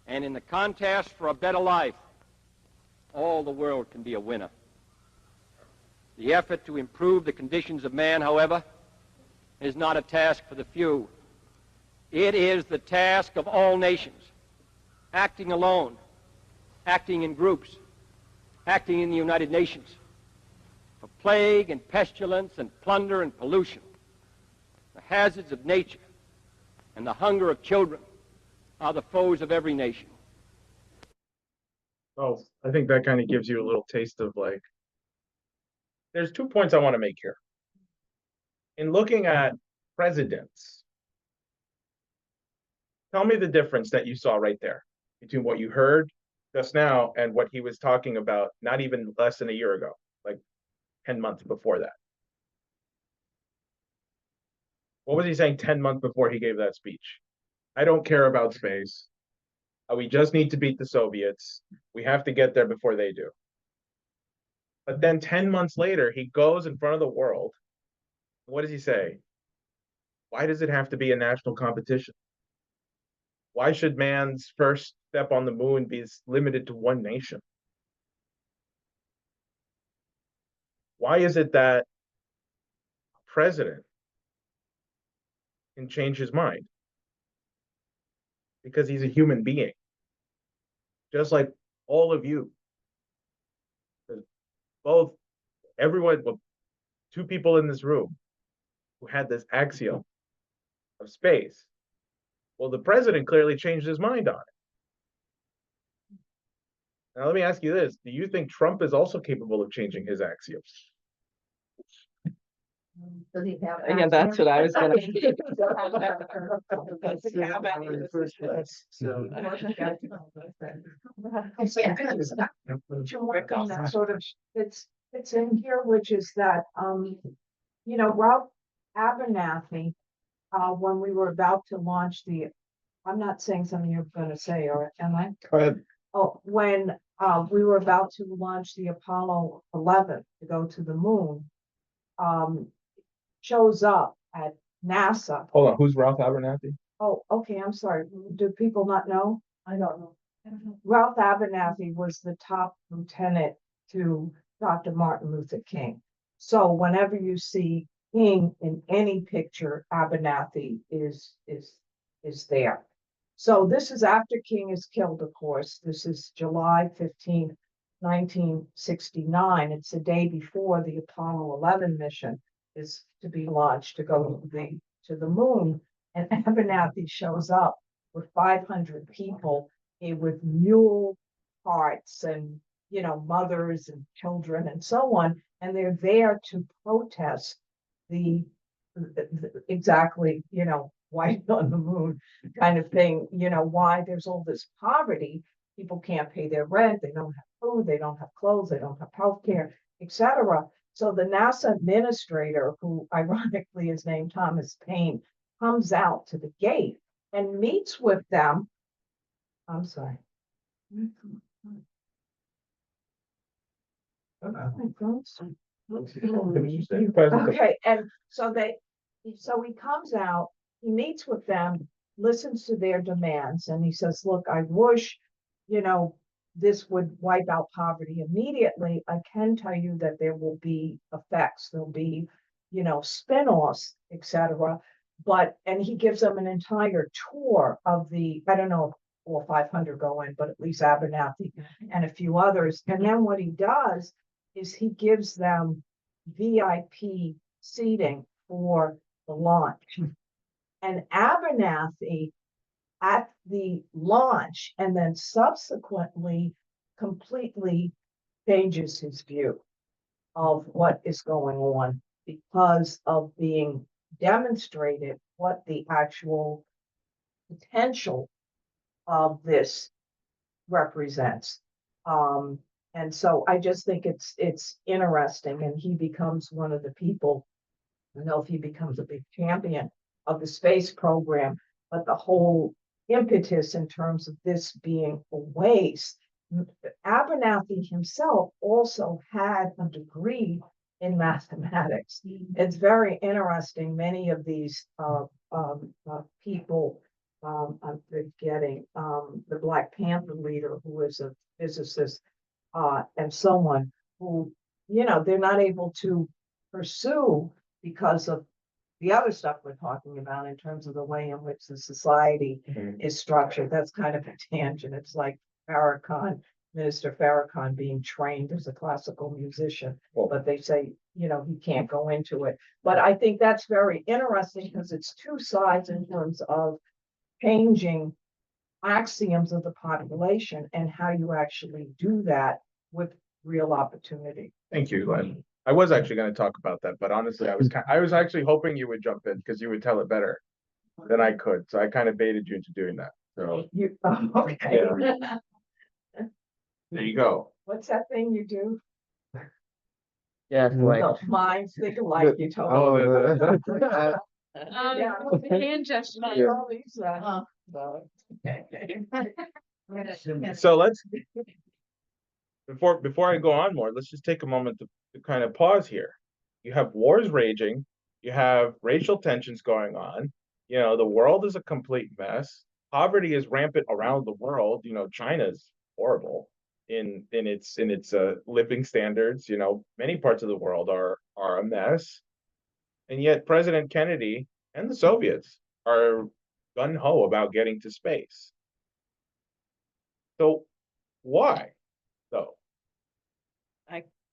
And in the contest for a better life, all the world can be a winner. The effort to improve the conditions of man, however, is not a task for the few. It is the task of all nations, acting alone, acting in groups, acting in the United Nations. For plague and pestilence and plunder and pollution, the hazards of nature and the hunger of children are the foes of every nation. Oh, I think that kind of gives you a little taste of there's 2 points I want to make here. In looking at presidents, tell me the difference that you saw right there between what you heard just now and what he was talking about not even less than a year ago, like 10 months before that. What was he saying 10 months before he gave that speech? I don't care about space. We just need to beat the Soviets. We have to get there before they do. But then 10 months later, he goes in front of the world. What does he say? Why does it have to be a national competition? Why should man's first step on the moon be limited to one nation? Why is it that a president can change his mind? Because he's a human being, just like all of you. Everyone, 2 people in this room who had this axiom of space. Well, the president clearly changed his mind on it. Now, let me ask you this. Do you think Trump is also capable of changing his axioms? Does he have? Yeah, that's what I was gonna. One thing that sort of fits in here, which is that, Ralph Abernathy, when we were about to launch I'm not saying something you're gonna say, or am I? Go ahead. Oh, when, we were about to launch the Apollo 11 to go to the moon, shows up at NASA. Hold on, who's Ralph Abernathy? Oh, okay, I'm sorry. Do people not know? I don't know. Ralph Abernathy was the top lieutenant to Dr. Martin Luther King. So whenever you see King in any picture, Abernathy is there. So this is after King is killed, of course. This is July 15th, 1969. It's the day before the Apollo 11 mission is to be launched to go to the moon. And Abernathy shows up with 500 people with mule carts and, you know, mothers and children and so on. And they're there to protest the exactly, you know, white on the moon kind of thing, you know, why there's all this poverty. People can't pay their rent, they don't have food, they don't have clothes, they don't have health care, etc. So the NASA administrator, who ironically is named Thomas Paine, comes out to the gate and meets with them. I'm sorry. Okay, and so he comes out, he meets with them, listens to their demands, and he says, look, I wish, you know, this would wipe out poverty immediately. I can tell you that there will be effects, there'll be, you know, spin-offs, etc. And he gives them an entire tour of the, I don't know if all 500 go in, but at least Abernathy and a few others. And then what he does is he gives them VIP seating for the launch. And Abernathy at the launch and then subsequently completely changes his view of what is going on because of being demonstrated what the actual potential of this represents. And so I just think it's interesting, and he becomes one of the people. I don't know if he becomes a big champion of the space program, but the whole impetus in terms of this being a waste. Abernathy himself also had a degree in mathematics. It's very interesting. Many of these people, I'm forgetting, the Black Panther leader, who is a physicist, and someone who, you know, they're not able to pursue because of the other stuff we're talking about in terms of the way in which the society is structured. That's kind of a tangent. It's like Minister Farrakhan being trained as a classical musician, but they say, you know, he can't go into it. But I think that's very interesting because it's two sides in terms of changing axioms of the population and how you actually do that with real opportunity. Thank you, Glenn. I was actually going to talk about that, but honestly, I was actually hoping you would jump in because you would tell it better than I could. So I kind of baited you into doing that. So Okay. there you go. What's that thing you do? Yeah, like No, minds think alike, you told me. The Yeah. hand gesture. All these, So let's before I go on more, let's just take a moment to kind of pause here. You have wars raging, you have racial tensions going on, you know, the world is a complete mess. Poverty is rampant around the world. You know, China's horrible in its living standards. You know, many parts of the world are a mess. And yet President Kennedy and the Soviets are gung-ho about getting to space. So why, though?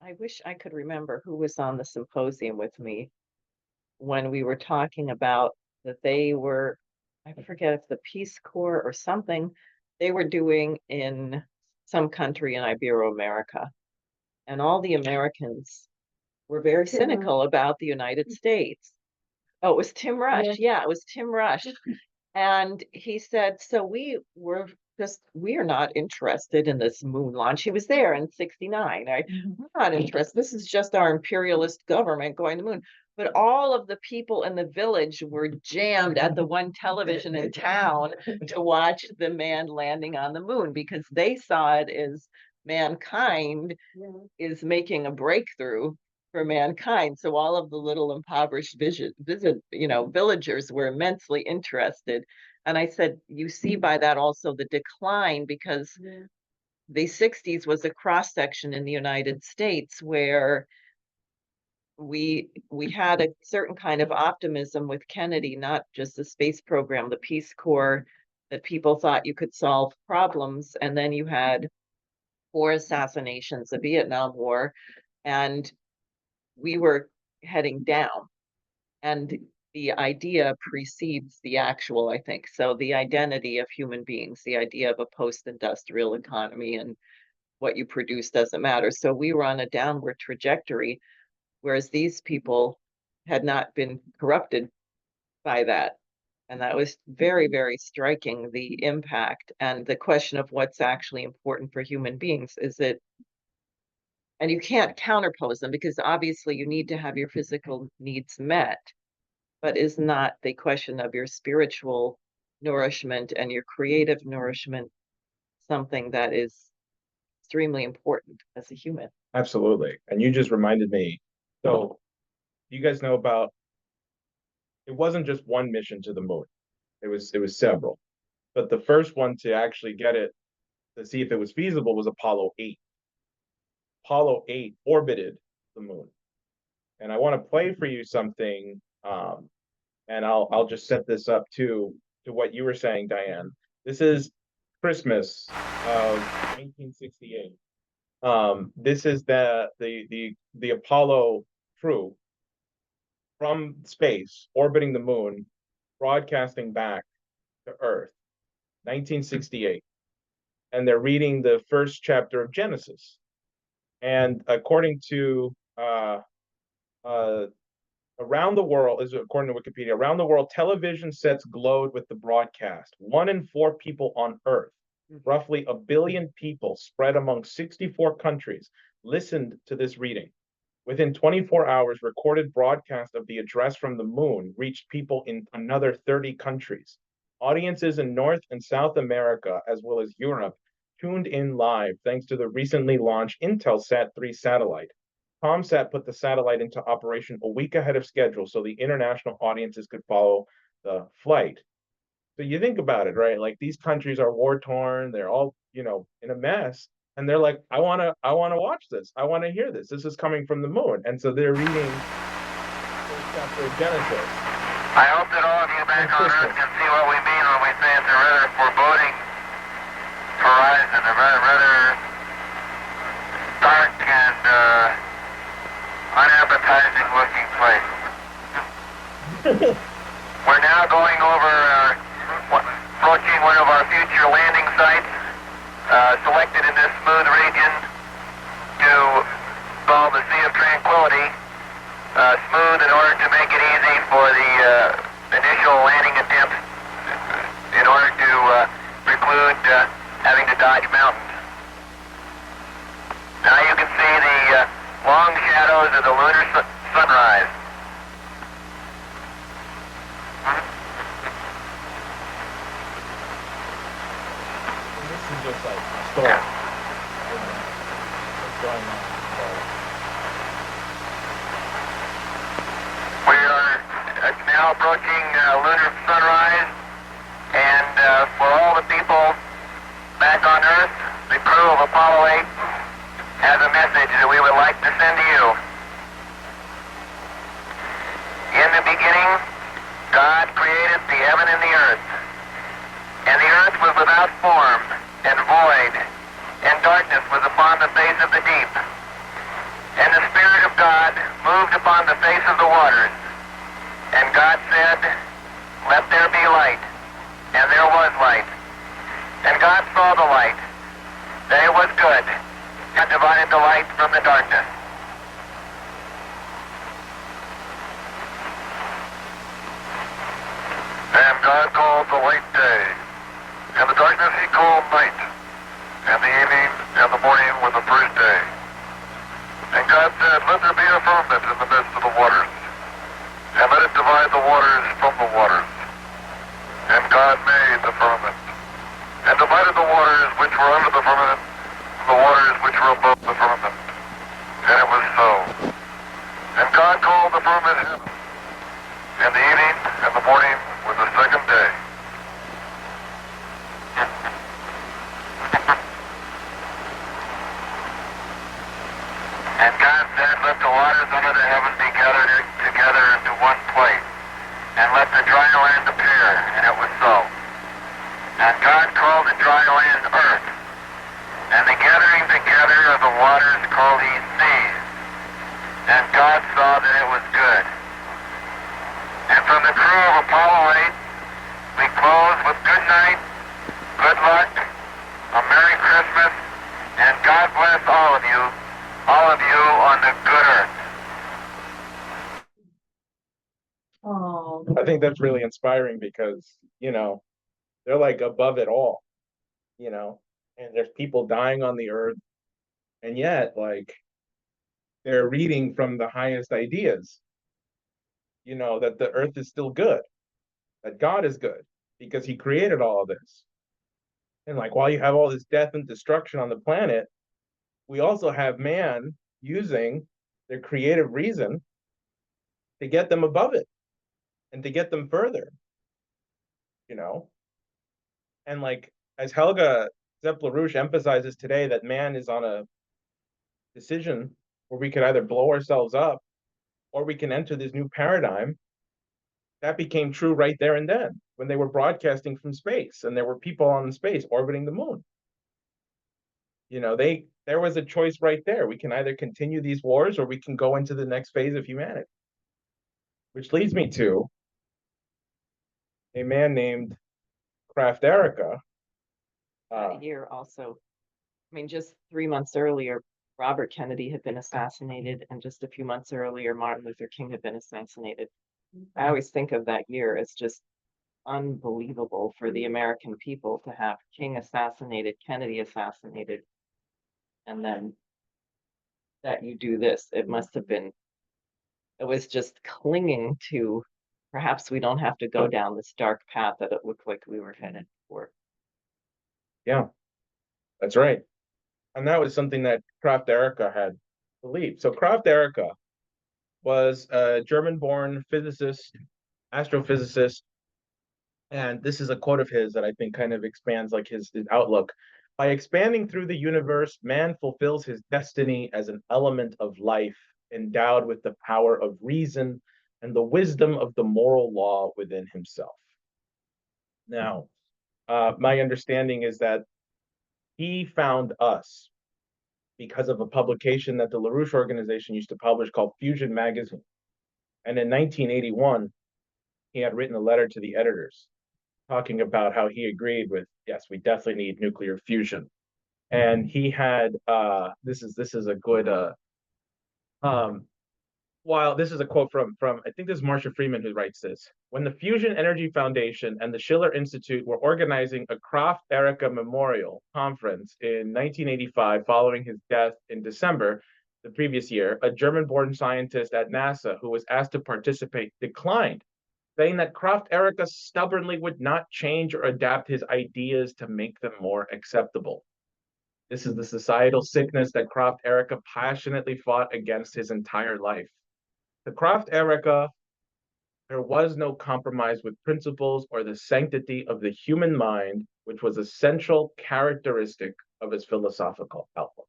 I wish I could remember who was on the symposium with me when we were talking about that they were, I forget if the Peace Corps or something, they were doing in some country in Ibero-America. And all the Americans were very cynical about the United States. Oh, it was Tim Rush. Yeah, it was Tim Rush. And he said, so we are not interested in this moon launch. He was there in 69. Right? We're not interested. This is just our imperialist government going to the moon. But all of the people in the village were jammed at the one television in town to watch the man landing on the moon because they saw it as mankind is making a breakthrough for mankind. So all of the little impoverished villagers were immensely interested. And I said, you see by that also the decline, because the sixties was a cross-section in the United States where we had a certain kind of optimism with Kennedy, not just the space program, the Peace Corps, that people thought you could solve problems. And then you had 4 assassinations, the Vietnam War, and we were heading down. And the idea precedes the actual, I think. So the identity of human beings, the idea of a post-industrial economy and what you produce doesn't matter. So we were on a downward trajectory, whereas these people had not been corrupted by that. And that was very, very striking, the impact and the question of what's actually important for human beings. Is it, and you can't counterpose them because obviously you need to have your physical needs met, but is not the question of your spiritual nourishment and your creative nourishment something that is extremely important as a human? Absolutely. And you just reminded me. So you guys know about, it wasn't just one mission to the moon. It was several. But the first one to actually get it to see if it was feasible was Apollo 8. Apollo 8 orbited the moon. And I want to play for you something, and I'll just set this up to what you were saying, Diane. This is Christmas of 1968. This is the Apollo crew from space orbiting the moon, broadcasting back to Earth, 1968. And they're reading the first chapter of Genesis. And according to around the world, is according to Wikipedia, around the world, television sets glowed with the broadcast. 1 in 4 people on Earth, roughly 1 billion people spread among 64 countries, listened to this reading. Within 24 hours, recorded broadcast of the address from the moon reached people in another 30 countries. Audiences in North and South America, as well as Europe, tuned in live thanks to the recently launched Intelsat 3 satellite. Comsat put the satellite into operation a week ahead of schedule so the international audiences could follow the flight. So you think about it, right? Like, these countries are war-torn, they're all, in a mess. And they're like, I wanna watch this. I wanna hear this. This is coming from the moon. And so they're reading the first chapter of Genesis. I hope that all of you back on Earth can see what we mean when we say it's a rather foreboding horizon, a rather dark and unappetizing looking place. We're now going over, approaching one of our future landing sites, selected in this smooth region to call the Sea of Tranquility. Smooth in order to make it easy for the initial landing attempt, in order to preclude having to dodge mountains. Now you can see the long shadows of the lunar sunrise. This is just like a story. What's going on? We are now approaching lunar sunrise, and for all the people back on Earth, the crew of Apollo 8 has a message that we would like to send to you. In the beginning, God created the heaven and the earth. And the earth was without form and void, and darkness was upon the face of the deep. And the Spirit of God moved upon the face of the waters. And God said, let there be light. And there was light. And God saw the light, that it was good, and divided the light from the darkness. And God called the light day, and the darkness he called night, and the evening and the morning were the first day. And God said, let there be a firmament in the midst of the waters, and let it divide the waters from the waters. And God made the firmament, and divided the waters which were under the firmament from the waters which were above the firmament. And it was so. And God called the firmament heaven, and the evening and the morning were the second day. waters under the heaven be gathered together into one place, and let the dry land appear. And it was so. And God called the dry land earth, and the gathering together of the waters called he seas. And God saw that it was good. And from the crew of Apollo 8, we close with good night, good luck, a Merry Christmas, and God bless all of you on the good earth. Oh, I think that's really inspiring because, they're like above it all, and there's people dying on the earth, and yet, like, they're reading from the highest ideas, that the earth is still good, that God is good because he created all of this. And like, while you have all this death and destruction on the planet, we also have man using their creative reason to get them above it and to get them further, you know? And like, as Helga Zepp-LaRouche emphasizes today, that man is on a decision where we could either blow ourselves up or we can enter this new paradigm. That became true right there and then when they were broadcasting from space and there were people on space orbiting the moon. There was a choice right there. We can either continue these wars or we can go into the next phase of humanity. Which leads me to a man named Kraft Erica. That year also, I mean, just 3 months earlier, Robert Kennedy had been assassinated, and just a few months earlier, Martin Luther King had been assassinated. I always think of that year as just unbelievable for the American people to have King assassinated, Kennedy assassinated, and then that you do this. It must have been, it was just clinging to, perhaps we don't have to go down this dark path that it looked like we were headed for. Yeah, that's right. And that was something that Kraft Erica had believed. So Kraft Erica was a German-born physicist, astrophysicist, and this is a quote of his that I think kind of expands like his outlook. By expanding through the universe, man fulfills his destiny as an element of life, endowed with the power of reason and the wisdom of the moral law within himself. Now, my understanding is that he found us because of a publication that the LaRouche organization used to publish called Fusion Magazine. And in 1981, he had written a letter to the editors talking about how he agreed with, yes, we definitely need nuclear fusion. And he had this is a good while this is a quote from I think this is Marcia Freeman who writes this. When the Fusion Energy Foundation and the Schiller Institute were organizing a Kraft Erica Memorial Conference in 1985 following his death in December the previous year, a German-born scientist at NASA who was asked to participate declined, saying that Kraft Erica stubbornly would not change or adapt his ideas to make them more acceptable. This is the societal sickness that Kraft Erica passionately fought against his entire life. The Kraft Erica, there was no compromise with principles or the sanctity of the human mind, which was a central characteristic of his philosophical outlook.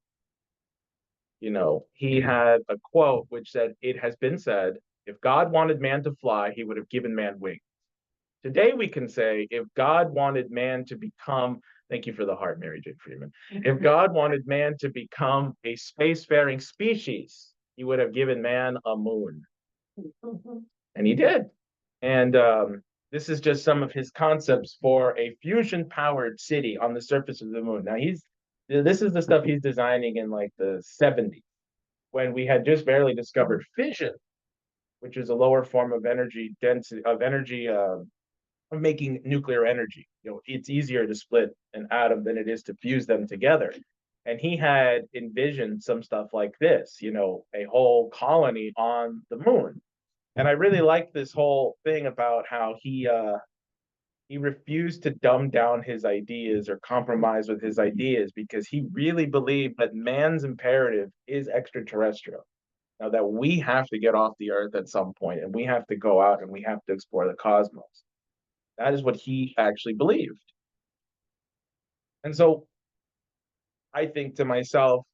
He had a quote which said, "It has been said, if God wanted man to fly, he would have given man wings." Today we can say, if God wanted man to become, thank you for the heart, Mary Jane Freeman. If God wanted man to become a spacefaring species, he would have given man a moon. And he did. And this is just some of his concepts for a fusion-powered city on the surface of the moon. Now this is the stuff he's designing in like the 70s, when we had just barely discovered fission, which is a lower form of energy density of making nuclear energy. It's easier to split an atom than it is to fuse them together. And he had envisioned some stuff like this, a whole colony on the moon. And I really like this whole thing about how he refused to dumb down his ideas or compromise with his ideas because he really believed that man's imperative is extraterrestrial. Now that we have to get off the earth at some point and we have to go out and we have to explore the cosmos. That is what he actually believed. And so I think to myself,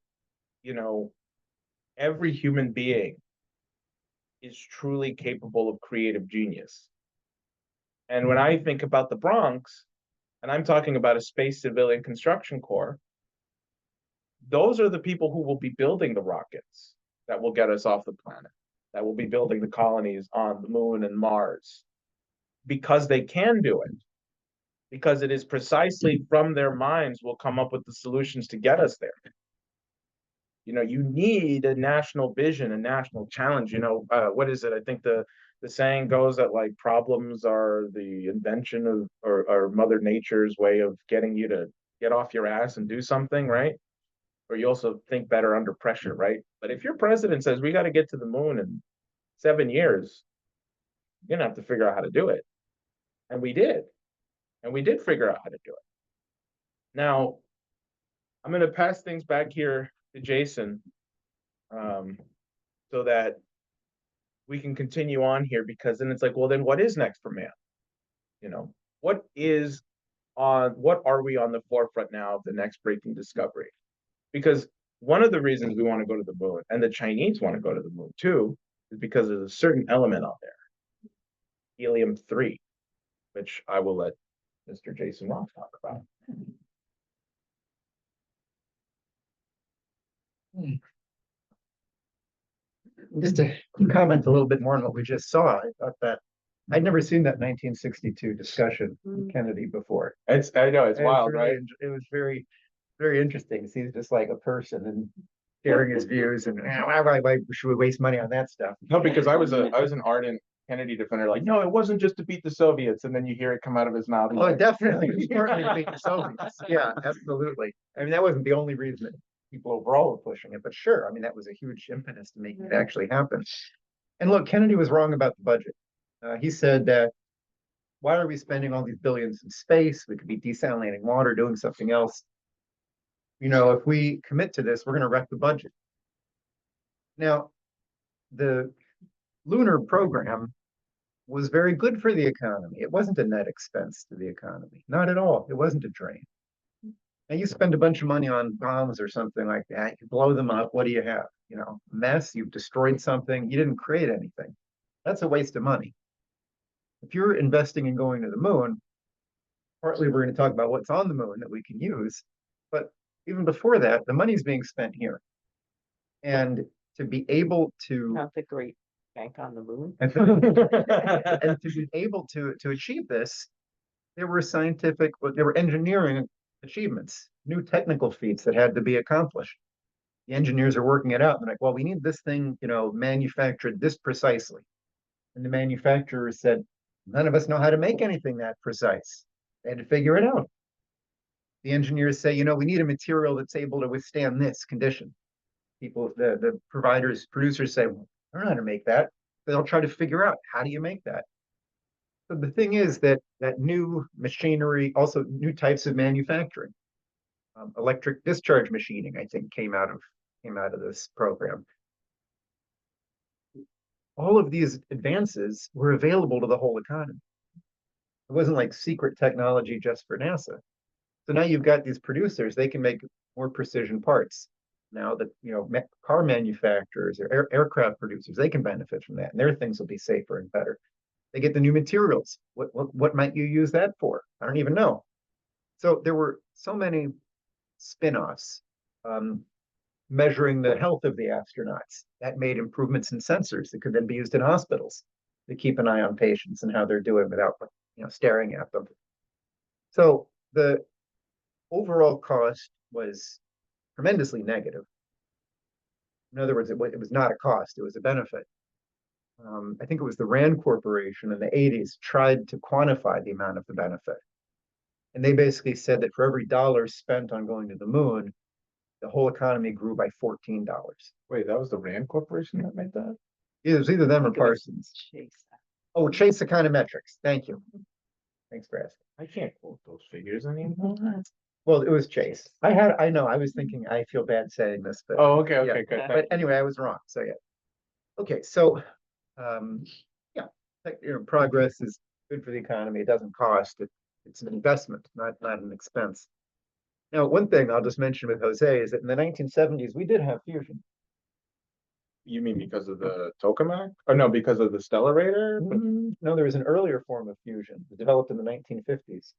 every human being is truly capable of creative genius. And when I think about the Bronx, and I'm talking about a space civilian construction corps, those are the people who will be building the rockets that will get us off the planet, that will be building the colonies on the moon and Mars, because they can do it, because it is precisely from their minds will come up with the solutions to get us there. You know, you need a national vision, a national challenge. You know, what is it? I think the saying goes that like problems are the invention of or Mother Nature's way of getting you to get off your ass and do something, right? Or you also think better under pressure, right? But if your president says we got to get to the moon in 7 years, you're gonna have to figure out how to do it. And we did. And we did figure out how to do it. Now, I'm gonna pass things back here to Jason, so that we can continue on here, because then it's like, well, then what is next for man? You know, what are we on the forefront now of the next breaking discovery? Because one of the reasons we want to go to the moon, and the Chinese want to go to the moon too, is because there's a certain element out there, helium-3, which I will let Mr. Jason Ross talk about. Just to comment a little bit more on what we just saw, I thought that I'd never seen that 1962 discussion with Kennedy before. I know, it's And wild, really right? It was very, very interesting. He's just like a person and sharing his views and why should we waste money on that stuff? No, because I was an ardent Kennedy defender, like, no, it wasn't just to beat the Soviets, and then you hear it come out of his mouth. Oh, it definitely was partly to beat the Soviets. Yeah, absolutely. I mean, that wasn't the only reason that people overall were pushing it, but sure, I mean, that was a huge impetus to make it actually happen. And look, Kennedy was wrong about the budget. He said that why are we spending all these billions in space? We could be desalinating water, doing something else. You know, if we commit to this, we're going to wreck the budget. Now, the lunar program was very good for the economy. It wasn't a net expense to the economy, not at all. It wasn't a drain. And you spend a bunch of money on bombs or something like that, you blow them up, what do you have? You know, mess, you've destroyed something, you didn't create anything. That's a waste of money. If you're investing in going to the moon, partly we're going to talk about what's on the moon that we can use, but even before that, the money's being spent here. And to be able to Not the great bank on the moon. and to be able to achieve this, there were engineering achievements, new technical feats that had to be accomplished. The engineers are working it out. They're like, well, we need this thing, you know, manufactured this precisely. And the manufacturer said, none of us know how to make anything that precise. They had to figure it out. The engineers say, you know, we need a material that's able to withstand this condition. The producers say, well, I don't know how to make that. They'll try to figure out, how do you make that? So the thing is that new machinery, also new types of manufacturing, electric discharge machining, I think came out of this program. All of these advances were available to the whole economy. It wasn't like secret technology just for NASA. So now you've got these producers, they can make more precision parts. Now that, you know, car manufacturers or aircraft producers, they can benefit from that, and their things will be safer and better. They get the new materials. What might you use that for? I don't even know. So there were so many spin-offs, measuring the health of the astronauts. That made improvements in sensors that could then be used in hospitals to keep an eye on patients and how they're doing without, you know, staring at them. So the overall cost was tremendously negative. In other words, it was not a cost, it was a benefit. I think it was the Rand Corporation in the 80s tried to quantify the amount of the benefit. And they basically said that for every dollar spent on going to the moon, the whole economy grew by $14. Wait, that was the Rand Corporation that made that? It was either them or Parsons. Chase. Oh, Chase Econometrics. Thank you. Thanks for asking. I can't quote those figures anymore. Well, it was Chase. I know, I was thinking, I feel bad saying this, but. Oh, okay, yeah. good. But anyway, I was wrong. So yeah. Okay, so yeah, you know, progress is good for the economy. It doesn't cost. It's an investment, not an expense. Now, one thing I'll just mention with Jose is that in the 1970s, we did have fusion. You mean because of the tokamak? Oh, no, because of the stellarator? No, there was an earlier form of fusion developed in the 1950s.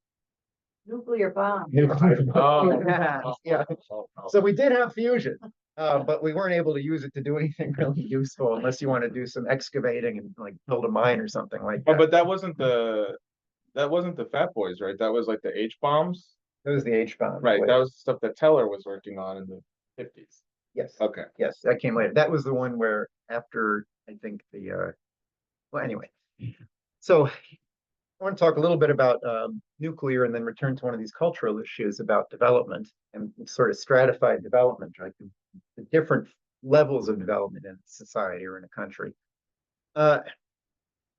Nuclear bomb. Oh. Yeah. So we did have fusion, but we weren't able to use it to do anything really useful unless you want to do some excavating and like build a mine or something like Oh, that. but that wasn't the Fat Boys, right? That was like the H bombs. That was the H-bomb. Right, that was stuff that Teller was working on in the 50s. Yes. Okay. Yes, that came later. That was the one where after, I think well, anyway. So I want to talk a little bit about nuclear and then return to one of these cultural issues about development and sort of stratified development, right? The different levels of development in society or in a country.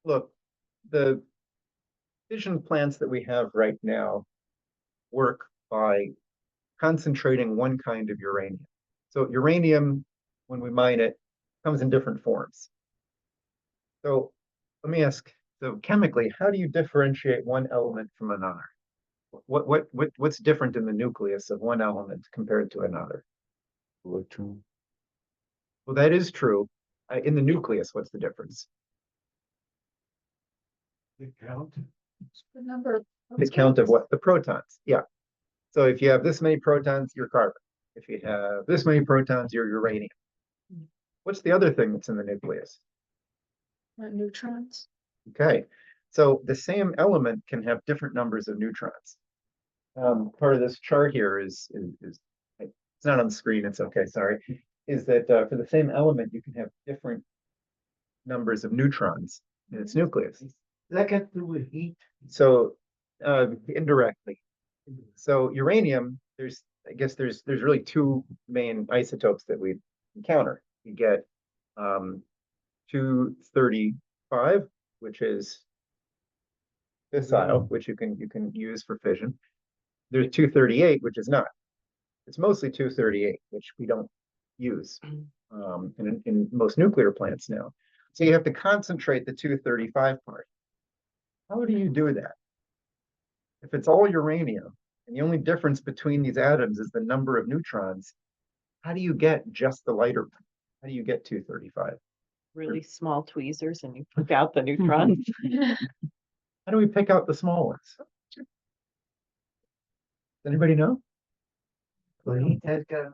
Look, the fission plants that we have right now work by concentrating one kind of uranium. So uranium, when we mine it, comes in different forms. So let me ask, so chemically, how do you differentiate one element from another? What's different in the nucleus of one element compared to another? Electron. Well, that is true. In the nucleus, what's the difference? The count. The number of The count of what? The protons. Yeah. So if you have this many protons, you're carbon. If you have this many protons, you're uranium. What's the other thing that's in the nucleus? neutrons. Okay. So the same element can have different numbers of neutrons. Part of this chart here is it's not on the screen. It's okay. Sorry. Is that for the same element, you can have different numbers of neutrons in its nucleus. Does that got to do with heat? So indirectly. So uranium, I guess there's really two main isotopes that we encounter. You get 235, which is fissile, which you can use for fission. There's 238, which is not. It's mostly 238, which we don't use in most nuclear plants now. So you have to concentrate the 235 part. How do you do that? If it's all uranium, and the only difference between these atoms is the number of neutrons, how do you get just the lighter one? How do you get 235? Really small tweezers and you pick out the neutrons. How do we pick out the small ones? Does anybody know? But heat has got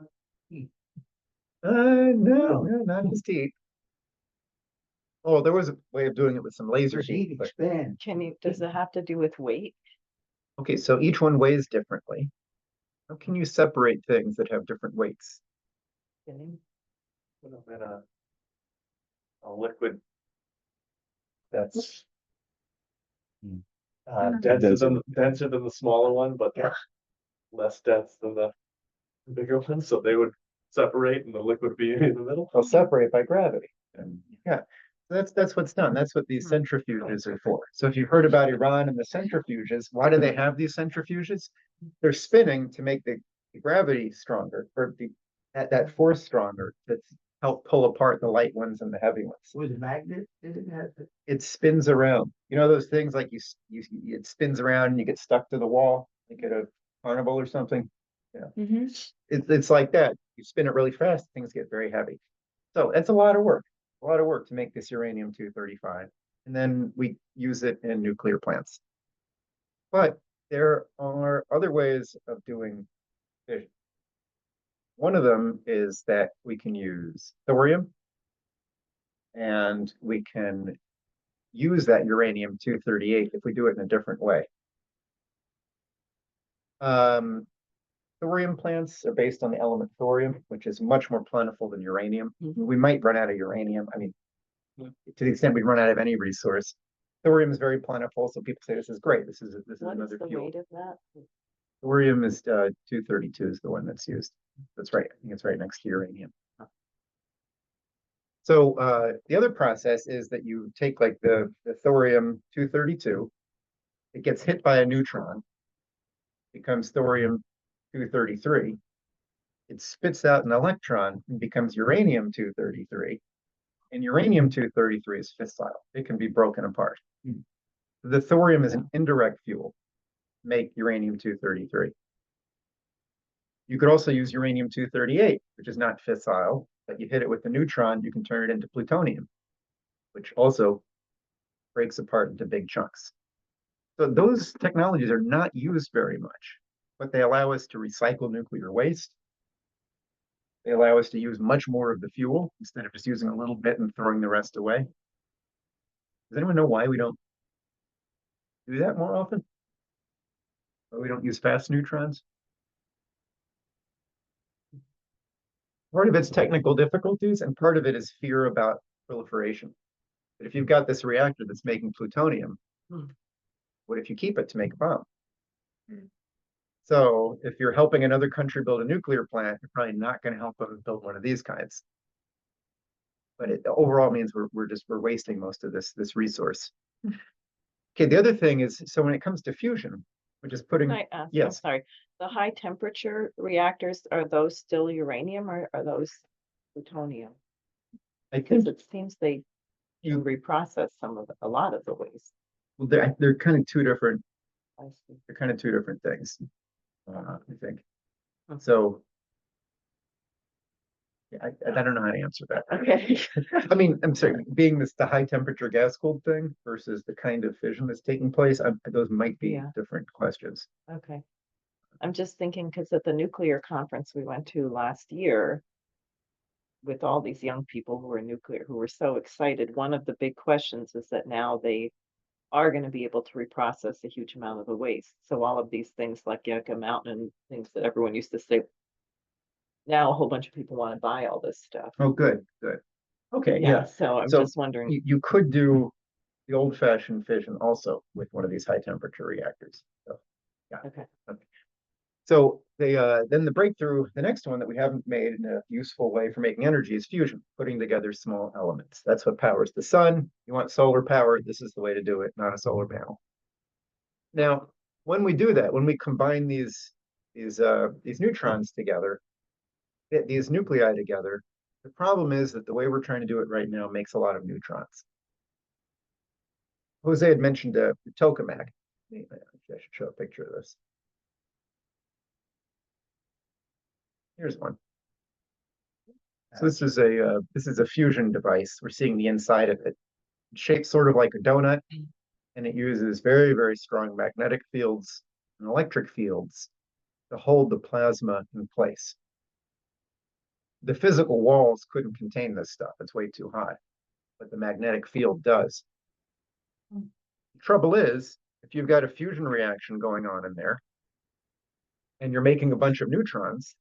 heat. No, not just heat. Oh, there was a way of doing it with some laser The heat heat. But... expands. Does it have to do with weight? Okay, so each one weighs differently. How can you separate things that have different weights? Spinning? Would have been a liquid that's denser than the smaller one, but less dense than the bigger one. So they would separate, and the liquid would be in the middle. They'll separate by gravity. Yeah, that's what's done. That's what these centrifuges are for. So if you've heard about Iran and the centrifuges, why do they have these centrifuges? They're spinning to make the gravity stronger, or that force stronger, that's help pull apart the light ones and the heavy ones. With magnet, did it have to? It spins around. You know those things like it spins around and you get stuck to the wall, like at a carnival or something. Yeah, it's like that. You spin it really fast, things get very heavy. So it's a lot of work to make this uranium-235, and then we use it in nuclear plants. But there are other ways of doing fission. One of them is that we can use thorium, and we can use that uranium-238 if we do it in a different way. Thorium plants are based on the element thorium, which is much more plentiful than uranium. We might run out of uranium. I mean, to the extent we run out of any resource, thorium is very plentiful. So people say this is great. This is What is another the fuel. weight of that? Thorium is 232 is the one that's used. That's right. I think it's right next to uranium. So the other process is that you take like the thorium 232, it gets hit by a neutron, becomes thorium 233. It spits out an electron and becomes uranium 233. And uranium 233 is fissile. It can be broken apart. The thorium is an indirect fuel, make uranium 233. You could also use uranium 238, which is not fissile, but you hit it with a neutron, you can turn it into plutonium, which also breaks apart into big chunks. So those technologies are not used very much, but they allow us to recycle nuclear waste. They allow us to use much more of the fuel instead of just using a little bit and throwing the rest away. Does anyone know why we don't do that more often? Why we don't use fast neutrons? Part of it's technical difficulties, and part of it is fear about proliferation. But if you've got this reactor that's making plutonium, what if you keep it to make a bomb? So if you're helping another country build a nuclear plant, you're probably not going to help them build one of these kinds. But it overall means we're wasting most of this resource. Okay, the other thing is, so when it comes to fusion, which is putting, Can I ask, I'm yes, sorry, the high temperature reactors, are those still uranium or are those plutonium? I Because think it seems they can reprocess a lot of the waste. well, they're kind of two different, I see. they're kind of two different things. I think. Hmm. So yeah, I don't know how to answer that. Okay. I mean, I'm sorry, being the high temperature gas cooled thing versus the kind of fission that's taking place, those might be Yeah. different questions. Okay. I'm just thinking, because at the nuclear conference we went to last year, with all these young people who are nuclear, who were so excited, one of the big questions is that now they are going to be able to reprocess a huge amount of the waste. So all of these things like Yucca Mountain and things that everyone used to say, now a whole bunch of people want to buy all this stuff. Oh, good. Okay, yeah. So I'm So just wondering. you could do the old fashioned fission also with one of these high temperature reactors. So, yeah. Okay. So then the breakthrough, the next one that we haven't made in a useful way for making energy is fusion, putting together small elements. That's what powers the sun. You want solar power, this is the way to do it, not a solar panel. Now, when we do that, when we combine these neutrons together, these nuclei together, the problem is that the way we're trying to do it right now makes a lot of neutrons. Jose had mentioned the tokamak. I should show a picture of this. Here's one. So this is a fusion device. We're seeing the inside of it. It's shaped sort of like a donut, and it uses very, very strong magnetic fields and electric fields to hold the plasma in place. The physical walls couldn't contain this stuff. It's way too hot, but the magnetic field does. The trouble is, if you've got a fusion reaction going on in there, and you're making a bunch of neutrons,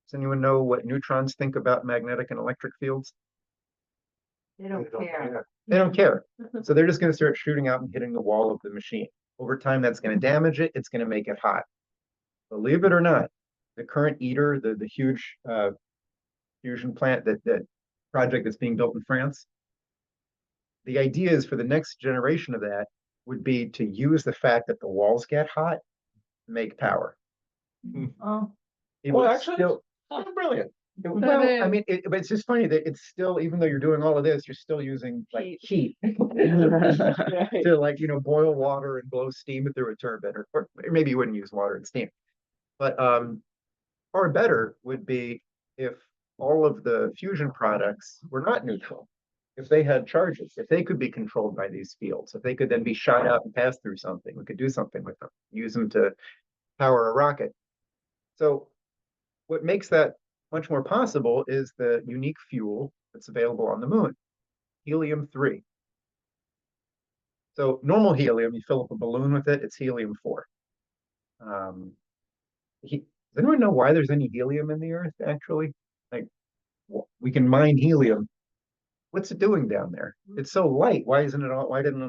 does anyone know what neutrons think about magnetic and electric fields? They don't care. They don't care. So they're just going to start shooting out and hitting the wall of the machine. Over time, that's going to damage it. It's going to make it hot. Believe it or not, the current ITER, the huge fusion plant, that project that's being built in France, the idea is for the next generation of that would be to use the fact that the walls get hot to make power. Oh, It Well, would actually, still, that's brilliant. well, I mean, but it's just funny that it's still, even though you're doing all of this, you're still using like heat to like, boil water and blow steam through a turbine, or maybe you wouldn't use water and steam. But far better would be if all of the fusion products were not neutral. If they had charges, if they could be controlled by these fields, if they could then be shot out and pass through something, we could do something with them, use them to power a rocket. So what makes that much more possible is the unique fuel that's available on the moon, helium-3. So normal helium, you fill up a balloon with it, it's helium-4. Does anyone know why there's any helium in the Earth, actually? Like, we can mine helium. What's it doing down there? It's so light. Why didn't it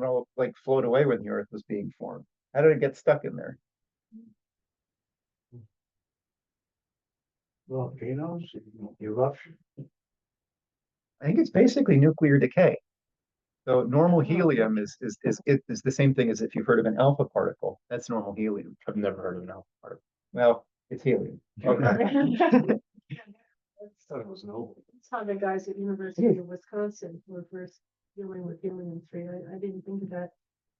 all like float away when the Earth was being formed? How did it get stuck in there? Volcanoes, eruption. I think it's basically nuclear decay. So normal helium is the same thing as if you've heard of an alpha particle. That's normal helium. I've never heard of an alpha particle. Well, it's helium. Okay. that's how the guys at University of Wisconsin were first dealing with helium-3. I didn't think of that.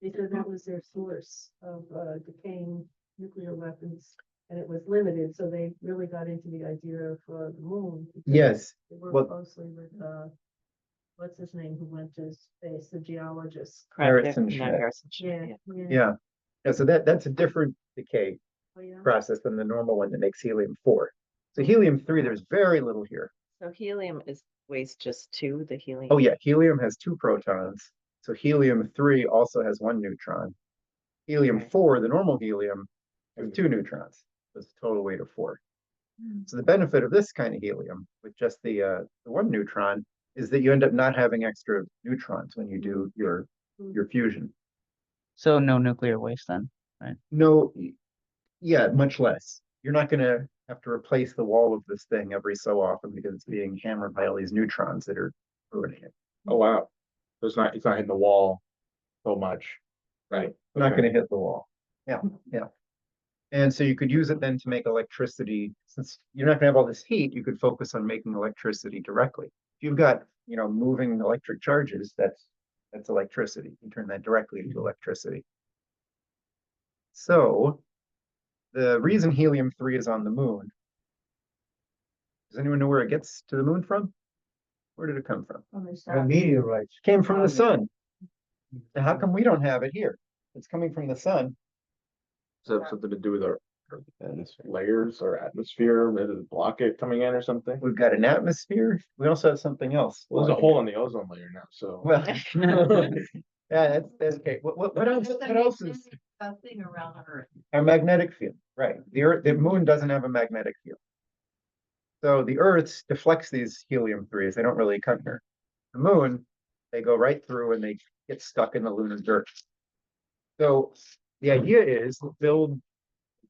They said that was their source of decaying nuclear weapons. and it was limited, so they really got into the idea of the moon. because Yes, They well- worked closely with, what's his name, who went to space, the geologist. Harrison No, Schmitt. Harrison Schmitt, Yeah. Yeah. Yeah, so that's a different decay Oh, yeah. process than the normal one that makes helium-4. So helium-3, there's very little here. So helium weighs just two, the helium. Oh yeah, helium has 2 protons. So helium-3 also has 1 neutron. Helium-4, the normal helium, has 2 neutrons. That's a total weight of 4. So the benefit of this kind of helium with just the 1 neutron is that you end up not having extra neutrons when you do your fusion. So no nuclear waste then. No, yeah, much less. You're not gonna have to replace the wall of this thing every so often because it's being hammered by all these neutrons that are ruining it. Oh, wow. So it's not hitting the wall so much. Right. Not Okay. gonna hit the wall. Yeah, yeah. And so you could use it then to make electricity. Since you're not gonna have all this heat, you could focus on making electricity directly. If you've got, moving electric charges, that's electricity. You turn that directly into electricity. So the reason helium-3 is on the moon. Does anyone know where it gets to the moon from? Where did it come from? The meteorites. Came from the sun. Now, how come we don't have it here? It's coming from the sun. Does that have something to do with our Atmosphere. layers or atmosphere? Maybe it block it coming in or something? We've got an atmosphere. We also have something else. Well, there's a hole in the ozone layer now, so. Well, yeah, that's okay. What else? What else is A thing around Earth. a magnetic field? Right. The moon doesn't have a magnetic field. So the Earth deflects these helium-3s. They don't really come here. The moon, they go right through and they get stuck in the lunar dirt. So the idea is to build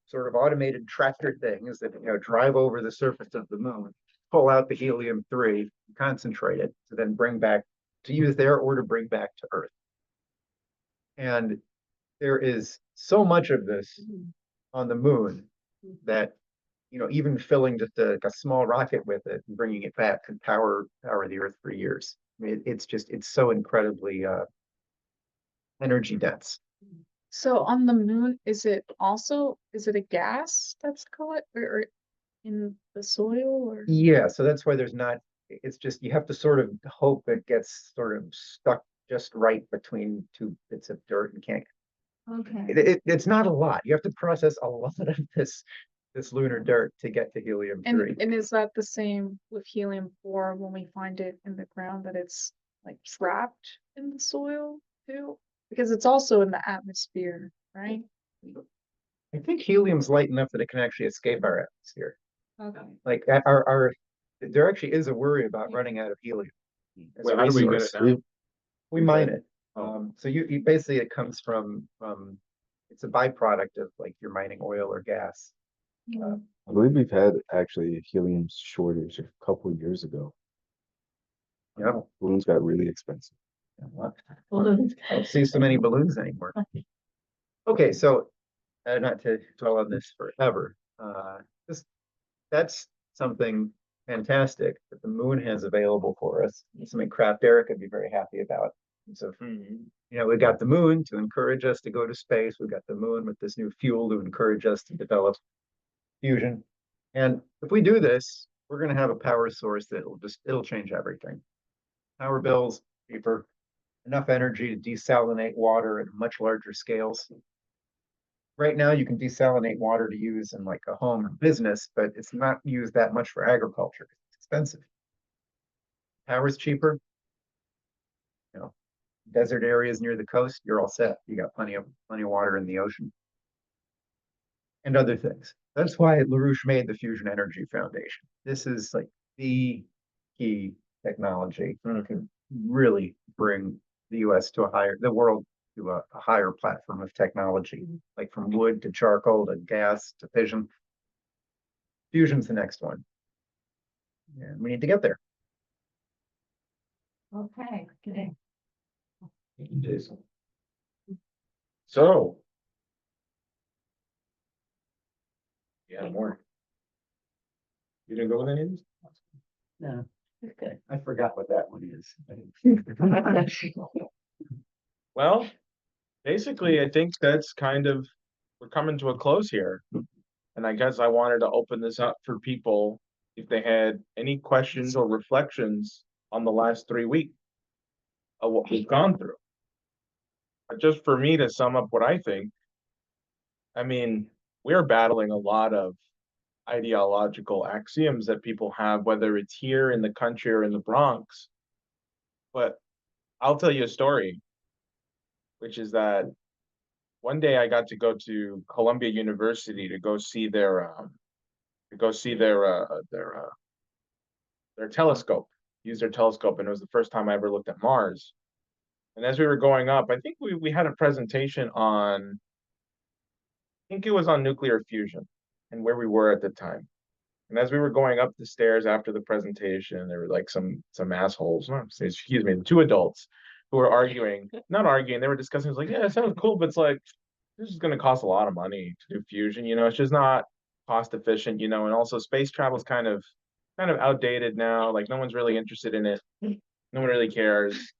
sort of automated tractor things that drive over the surface of the moon, pull out the helium-3, concentrate it to then bring back to use there or to bring back to Earth. And there is so much of this on the moon that even filling just a small rocket with it and bringing it back could power the Earth for years. I mean, it's so incredibly energy dense. So on the moon, is it a gas that's caught or in the soil or? Yeah, so that's why there's not. It's just you have to sort of hope it gets sort of stuck just right between 2 bits of dirt and can't. Okay. It's not a lot. You have to process a lot of this lunar dirt to get to helium-3. And is that the same with helium-4 when we find it in the ground that it's like trapped in the soil too? Because it's also in the atmosphere, right? I think helium's light enough that it can actually escape our atmosphere. Okay. Like there actually is a worry about running out of helium. as a Wait, how do we get resource. it now? We mine it. Oh. So you basically it comes from it's a byproduct of like you're mining oil or gas. I believe we've had actually a helium shortage a couple of years ago. Yeah. Balloons got really expensive. Balloons. I don't see so many balloons anymore. Okay, so not to dwell on this forever. That's something fantastic that the moon has available for us. Something Craft Eric would be very happy about. So, we got the moon to encourage us to go to space. We've got the moon with this new fuel to encourage us to develop fusion. And if we do this, we're going to have a power source that it'll change everything. Power bills, cheaper, enough energy to desalinate water at much larger scales. Right now, you can desalinate water to use in like a home or business, but it's not used that much for agriculture. It's expensive. Power's cheaper. Desert areas near the coast, you're all set. You got plenty of water in the ocean. And other things. That's why LaRouche made the Fusion Energy Foundation. This is like the key technology that can really bring the world to a higher platform of technology, like from wood to charcoal to gas to fission. Fusion's the next one. And we need to get there. Okay. Jason. So. Yeah, more. You didn't go with any of these? No. Okay. I forgot what that one is. Well, basically, I think that's kind of, we're coming to a close here. And I guess I wanted to open this up for people if they had any questions or reflections on the last 3 weeks of what we've gone through. But just for me to sum up what I think, I mean, we're battling a lot of ideological axioms that people have, whether it's here in the country or in the Bronx. But I'll tell you a story, which is that one day I got to go to Columbia University to go see their telescope, use their telescope, and it was the first time I ever looked at Mars. And as we were going up, I think we had a presentation on, I think it was on nuclear fusion and where we were at the time. And as we were going up the stairs after the presentation, there were like some assholes, no, excuse me, two adults who were arguing, not arguing, they were discussing. It was like, yeah, it sounds cool, but it's like this is going to cost a lot of money to do fusion. It's just not cost efficient. And also space travel is kind of outdated now. Like no one's really interested in it. No one really cares.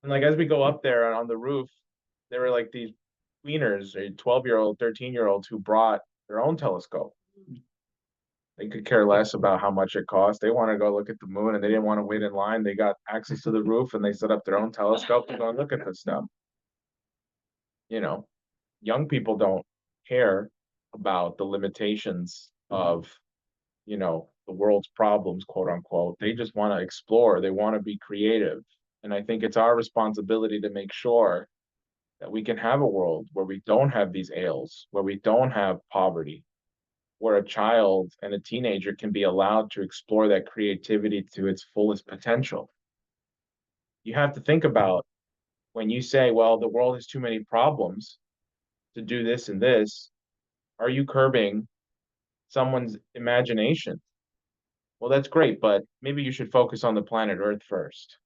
And like as we go up there on the roof, there were like these tweeners, a 12-year-old, 13-year-olds who brought their own telescope. They could care less about how much it cost. They want to go look at the moon and they didn't want to wait in line. They got access to the roof and they set up their own telescope to go and look at this stuff. Young people don't care about the limitations of, the world's problems, quote unquote. They just want to explore. They want to be creative. And I think it's our responsibility to make sure that we can have a world where we don't have these ails, where we don't have poverty, where a child and a teenager can be allowed to explore that creativity to its fullest potential. You have to think about when you say, well, the world has too many problems to do this and this, are you curbing someone's imagination? Well, that's great, but maybe you should focus on the planet Earth first.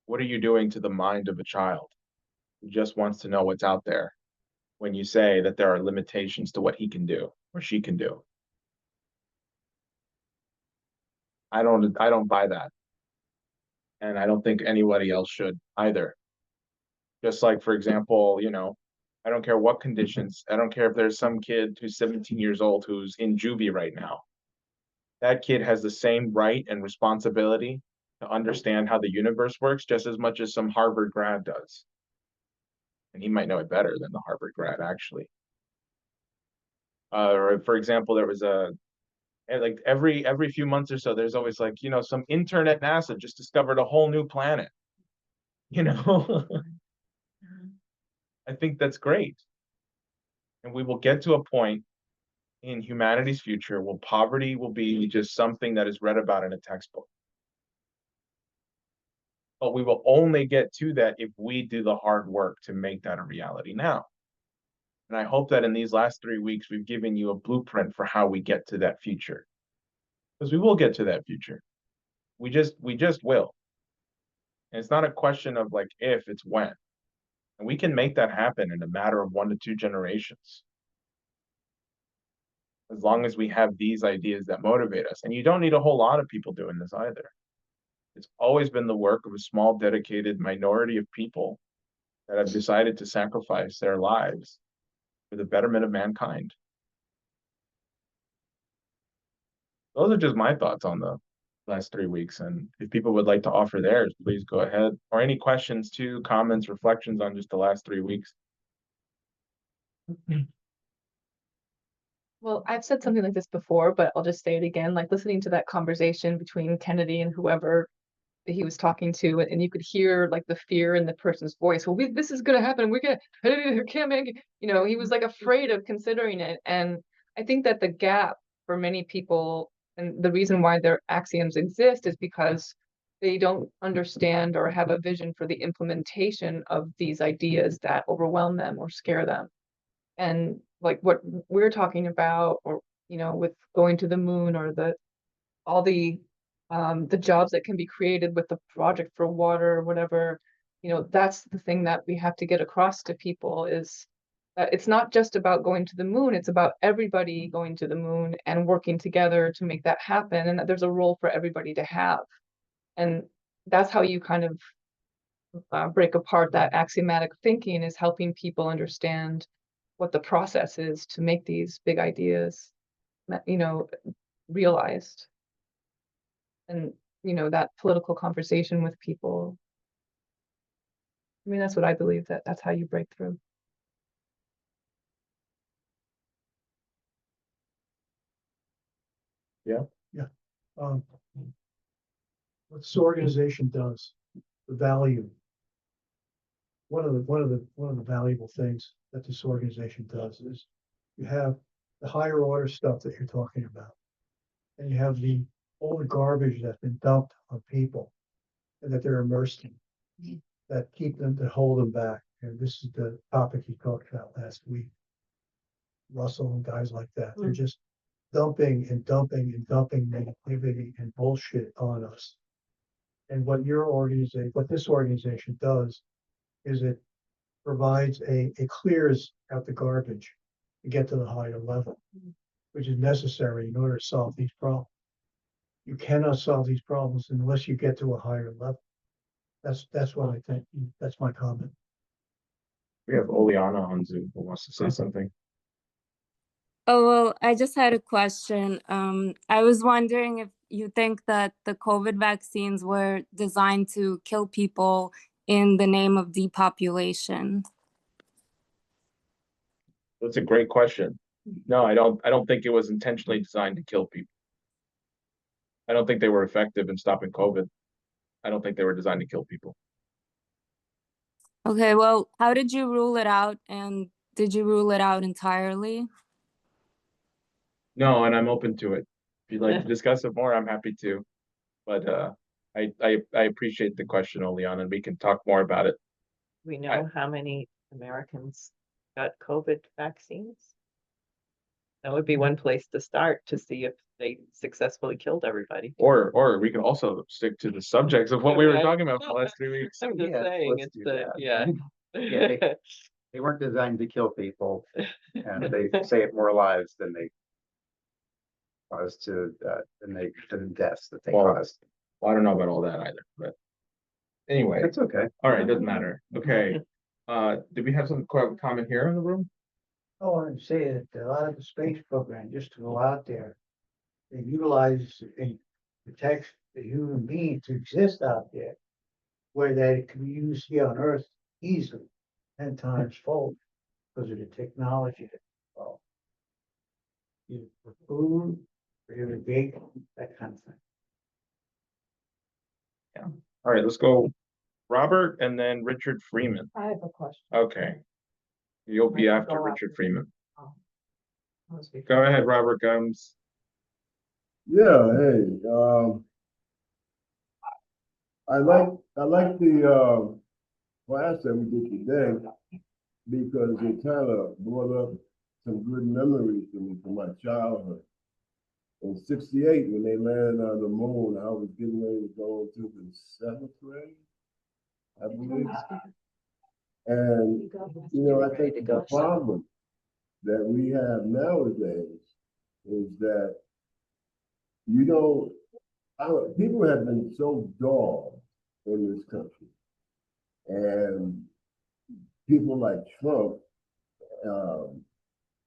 What are you doing to the mind of a child who just wants to know what's out there when you say that there are limitations to what he can do or she can do? I don't buy that. And I don't think anybody else should either. Just like, for example, I don't care what conditions, I don't care if there's some kid who's 17 years old who's in juvie right now. That kid has the same right and responsibility to understand how the universe works just as much as some Harvard grad does. And he might know it better than the Harvard grad, actually. Or for example, there was like every few months or so, there's always like, some intern at NASA just discovered a whole new planet. I think that's great. And we will get to a point in humanity's future where poverty will be just something that is read about in a textbook. But we will only get to that if we do the hard work to make that a reality now. And I hope that in these last 3 weeks, we've given you a blueprint for how we get to that future. Because we will get to that future. We just will. And it's not a question of like if, it's when. And we can make that happen in a matter of 1 to 2 generations. As long as we have these ideas that motivate us. And you don't need a whole lot of people doing this either. It's always been the work of a small, dedicated minority of people that have decided to sacrifice their lives for the betterment of mankind. Those are just my thoughts on the last 3 weeks. And if people would like to offer theirs, please go ahead. Or any questions too, comments, reflections on just the last 3 weeks. Well, I've said something like this before, but I'll just say it again, like listening to that conversation between Kennedy and whoever he was talking to, and you could hear like the fear in the person's voice. Well, this is going to happen. We're going to, can't make it. He was like afraid of considering it. And I think that the gap for many people, and the reason why their axioms exist is because they don't understand or have a vision for the implementation of these ideas that overwhelm them or scare them. And like what we're talking about, or, with going to the moon, or all the jobs that can be created with the project for water or whatever, that's the thing that we have to get across to people, is that it's not just about going to the moon, it's about everybody going to the moon and working together to make that happen, and that there's a role for everybody to have. And that's how you kind of break apart that axiomatic thinking, is helping people understand what the process is to make these big ideas, you know, realized. And, you know, that political conversation with people. I mean, that's what I believe, that's how you break through. Um, what this organization does, the value. One of the valuable things that this organization does is you have the higher order stuff that you're talking about. And you have all the garbage that's been dumped on people and that they're immersed in, that hold them back. And this is the topic you talked about last week. Russell and guys like that, they're just dumping and dumping and dumping negativity and bullshit on us. And what this organization does is it provides it clears out the garbage to get to the higher level, which is necessary in order to solve these problems. You cannot solve these problems unless you get to a higher level. That's what I think. That's my comment. We have Oleana on Zoom who wants to say something. Oh, well, I just had a question. I was wondering if you think that the COVID vaccines were designed to kill people in the name of depopulation. That's a great question. No, I don't think it was intentionally designed to kill people. I don't think they were effective in stopping COVID. I don't think they were designed to kill people. Okay, well, how did you rule it out, and did you rule it out entirely? No, and I'm open to it. If you'd like to discuss it more, I'm happy to. But I appreciate the question, Oleana, and we can talk more about it. We know how many Americans got COVID vaccines. That would be one place to start to see if they successfully killed everybody. Or we can also stick to the subjects of what we were Right. talking about for the last 3 weeks. I'm just Yes, saying, let's it's do that. yeah. Yeah, they weren't designed to kill people, and they saved more lives than they caused than deaths that they Well, caused. Well, I don't know about all that either, but anyway, It's okay. all right, doesn't matter. Okay. Did we have some comment here in the room? I want to say that a lot of the space program, just to go out there, they utilize and protect the human being to exist out there, where they can be used here on Earth easily, 10 times fold, because of the technology that's involved. Either for food, for irrigation, that kind of thing. All right, let's go Robert and then Richard Freeman. I have a question. Okay. You'll be after Go Richard after. Freeman. Must be- Go ahead, Robert Gumbs. Yeah, hey, I like the class that we did today because it kind of brought up some good memories to me from my childhood. In '68, when they landed on the moon, I was getting ready to go into the 7th grade, I believe. And, you know, I think the problem that we have nowadays is that people have been so dull in this country. And people like Trump,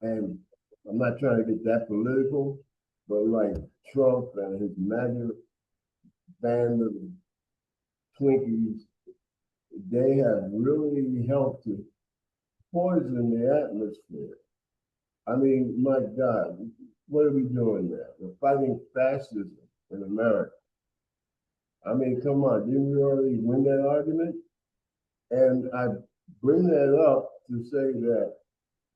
and I'm not trying to get that political, but like Trump and his MAGA band of Twinkies, they have really helped to poison the atmosphere. I mean, my God, what are we doing now? We're fighting fascism in America. I mean, come on, didn't we already win that argument? And I bring that up to say that,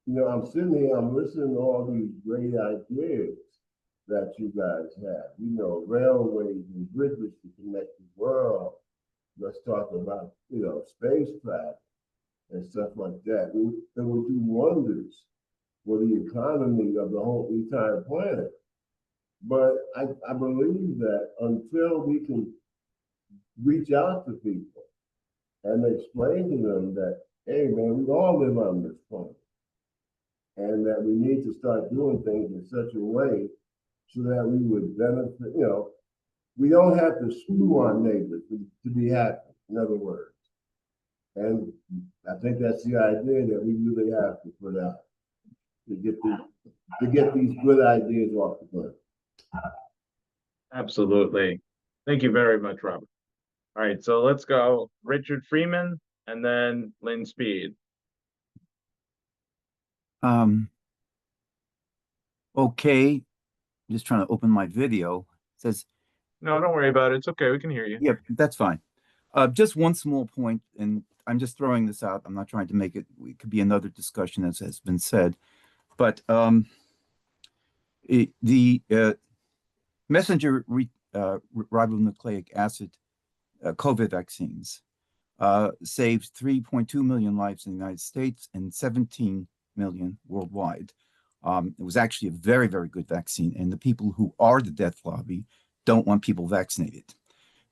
you know, I'm sitting here, I'm listening to all these great ideas that you guys have, you know, railways and bridges to connect the world. Let's talk about, you know, spacecraft and stuff like that. It will do wonders for the economy of the whole entire planet. But I believe that until we can reach out to people and explain to them that, hey, man, we all live on this planet. And that we need to start doing things in such a way so that we would benefit, you know, we don't have to screw our neighbors to be happy, in other words. And I think that's the idea that we really have to put out. to get these good ideas off the ground. Absolutely. Thank you very much, Robert. All right, so let's go Richard Freeman and then Lynn Speed. Okay, just trying to open my video. It says, No, don't worry about it. It's okay. We can hear you. yeah, that's fine. Just one small point, and I'm just throwing this out. I'm not trying to make it, it could be another discussion as has been said. But the messenger ribonucleic acid COVID vaccines saved 3.2 million lives in the United States and 17 million worldwide. It was actually a very, very good vaccine, and the people who are the death lobby don't want people vaccinated.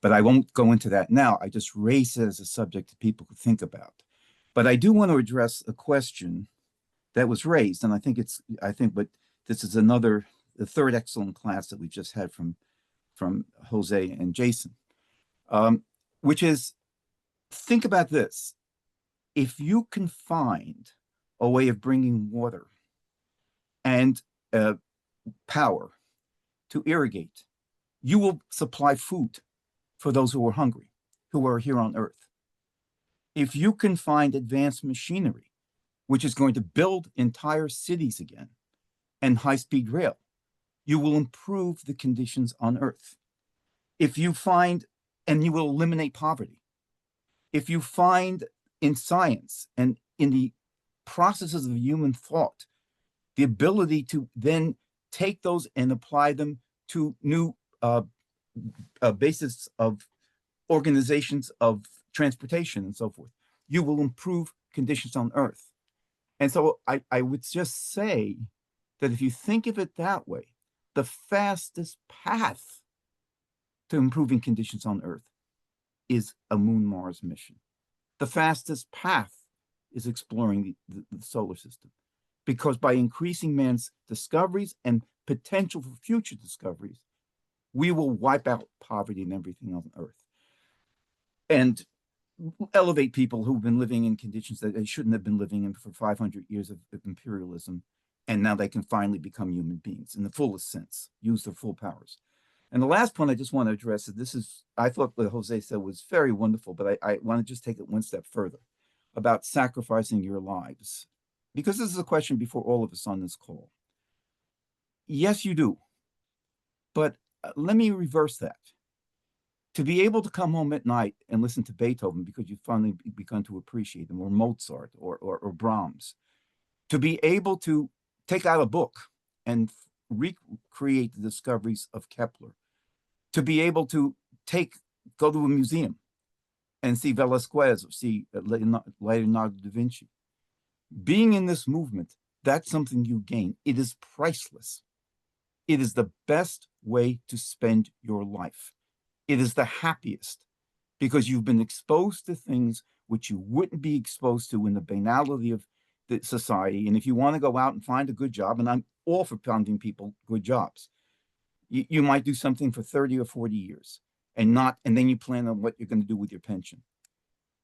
But I won't go into that now. I just raise it as a subject that people could think about. But I do want to address a question that was raised, and but this is the third excellent class that we just had from Jose and Jason, which is, think about this. If you can find a way of bringing water and power to irrigate, you will supply food for those who are hungry, who are here on Earth. If you can find advanced machinery, which is going to build entire cities again, and high-speed rail, you will improve the conditions on Earth. If you find, and you will eliminate poverty. If you find in science and in the processes of human thought, the ability to then take those and apply them to new basis of organizations of transportation and so forth, you will improve conditions on Earth. And so I would just say that if you think of it that way, the fastest path to improving conditions on Earth is a Moon-Mars mission. The fastest path is exploring the solar system, because by increasing man's discoveries and potential for future discoveries, we will wipe out poverty and everything on Earth and elevate people who've been living in conditions that they shouldn't have been living in for 500 years of imperialism. And now they can finally become human beings in the fullest sense, use their full powers. And the last point I just want to address is this is, I thought what Jose said was very wonderful, but I want to just take it one step further about sacrificing your lives, because this is a question before all of us on this call. Yes, you do. But let me reverse that. To be able to come home at night and listen to Beethoven because you've finally begun to appreciate them, or Mozart or Brahms, to be able to take out a book and recreate the discoveries of Kepler, to be able to go to a museum and see Velasquez or see Leonardo da Vinci. Being in this movement, that's something you gain. It is priceless. It is the best way to spend your life. It is the happiest because you've been exposed to things which you wouldn't be exposed to in the banality of the society. And if you want to go out and find a good job, and I'm all for finding people good jobs, you might do something for 30 or 40 years and then you plan on what you're going to do with your pension.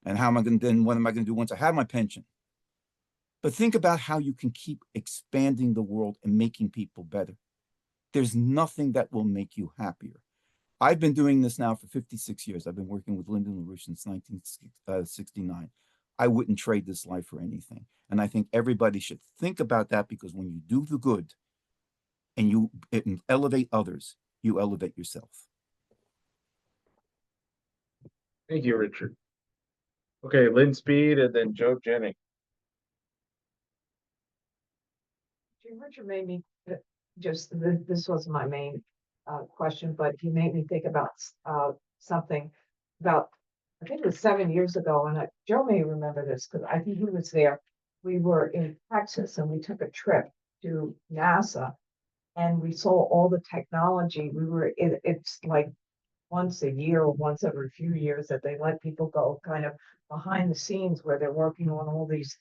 And what am I going to do once I have my pension? But think about how you can keep expanding the world and making people better. There's nothing that will make you happier. I've been doing this now for 56 years. I've been working with Lyndon LaRouche since 1969. I wouldn't trade this life for anything. And I think everybody should think about that, because when you do the good and you elevate others, you elevate yourself. Thank you, Richard. Okay, Lynn Speed and then Joe Jennings. Richard made me this was my main question, but he made me think about something about, I think it was 7 years ago, and Joe may remember this because I think he was there. We were in Texas and we took a trip to NASA and we saw all the technology. It's like once a year or once every few years that they let people go kind of behind the scenes where they're working on all these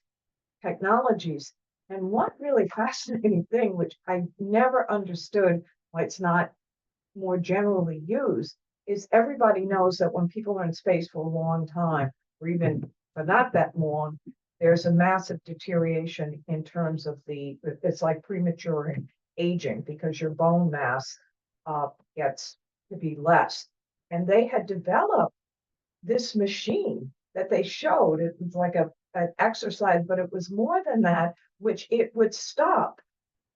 technologies. And one really fascinating thing, which I never understood why it's not more generally used, is everybody knows that when people are in space for a long time, or even for not that long, there's a massive deterioration in terms of it's like premature aging because your bone mass gets to be less. And they had developed this machine that they showed. It was like an exercise, but it was more than that, which it would stop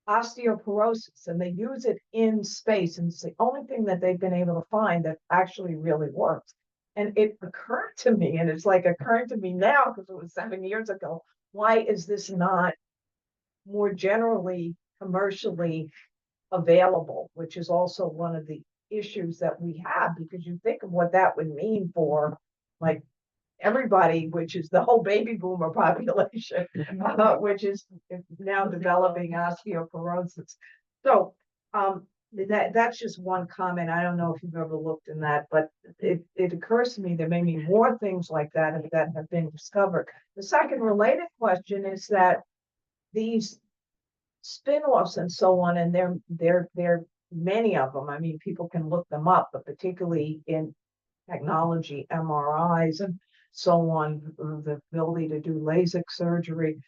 osteoporosis, and they use it in space, and it's the only thing that they've been able to find that actually really works. And it occurred to me, and it's like occurring to me now because it was 7 years ago, why is this not more generally commercially available, which is also one of the issues that we have, because you think of what that would mean for like everybody, which is the whole baby boomer population, which is now developing osteoporosis. So that's just one comment. I don't know if you've ever looked in that, but it occurs to me there may be more things like that have been discovered. The second related question is that these spin-offs and so on, and there many of them. I mean, people can look them up, but particularly in technology, MRIs and so on, the ability to do LASIK surgery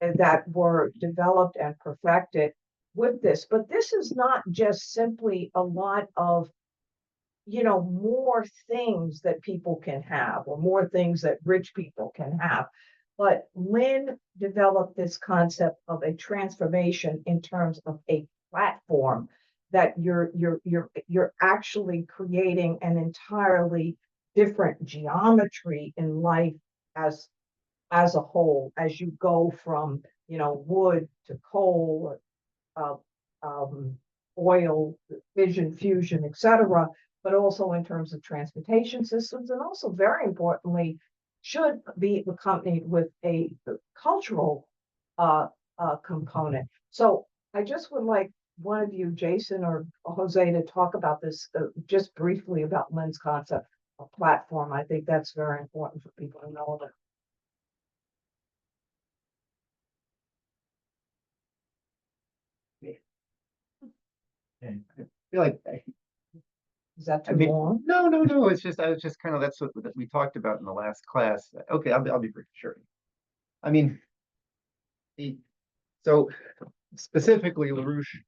that were developed and perfected with this. But this is not just simply a lot of, more things that people can have or more things that rich people can have. But Lynn developed this concept of a transformation in terms of a platform that you're actually creating an entirely different geometry in life as a whole, as you go from wood to coal, oil, fission, fusion, etc., but also in terms of transportation systems, and also very importantly, should be accompanied with a cultural component. So I just would like one of you, Jason or Jose, to talk about this just briefly about Lynn's concept of platform. I think that's very important for people to know about. I feel like is that too long? No. It's just I was just kind of that's what we talked about in the last class. Okay, I'll be brief, sure. I mean, so specifically, LaRouche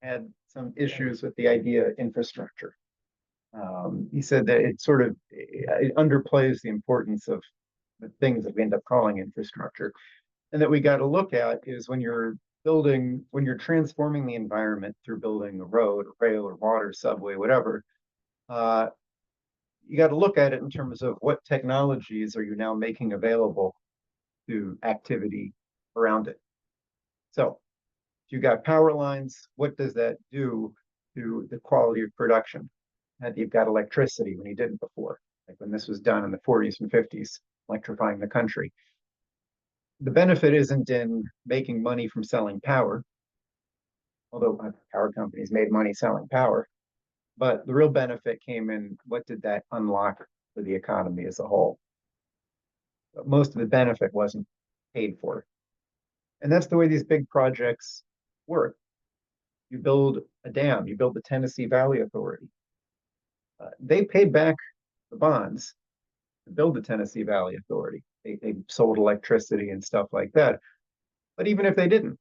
had some issues with the idea of infrastructure. He said that it underplays the importance of the things that we end up calling infrastructure, and that we got to look at is when you're transforming the environment through building a road, or rail, or water, subway, whatever. You got to look at it in terms of what technologies are you now making available to activity around it. So if you got power lines, what does that do to the quality of production? And you've got electricity when you didn't before, like when this was done in the 40s and 50s, electrifying the country. The benefit isn't in making money from selling power, although power companies made money selling power. But the real benefit came in what did that unlock for the economy as a whole. But most of the benefit wasn't paid for. And that's the way these big projects work. You build a dam, you build the Tennessee Valley Authority. They paid back the bonds to build the Tennessee Valley Authority. They sold electricity and stuff like that. But even if they didn't,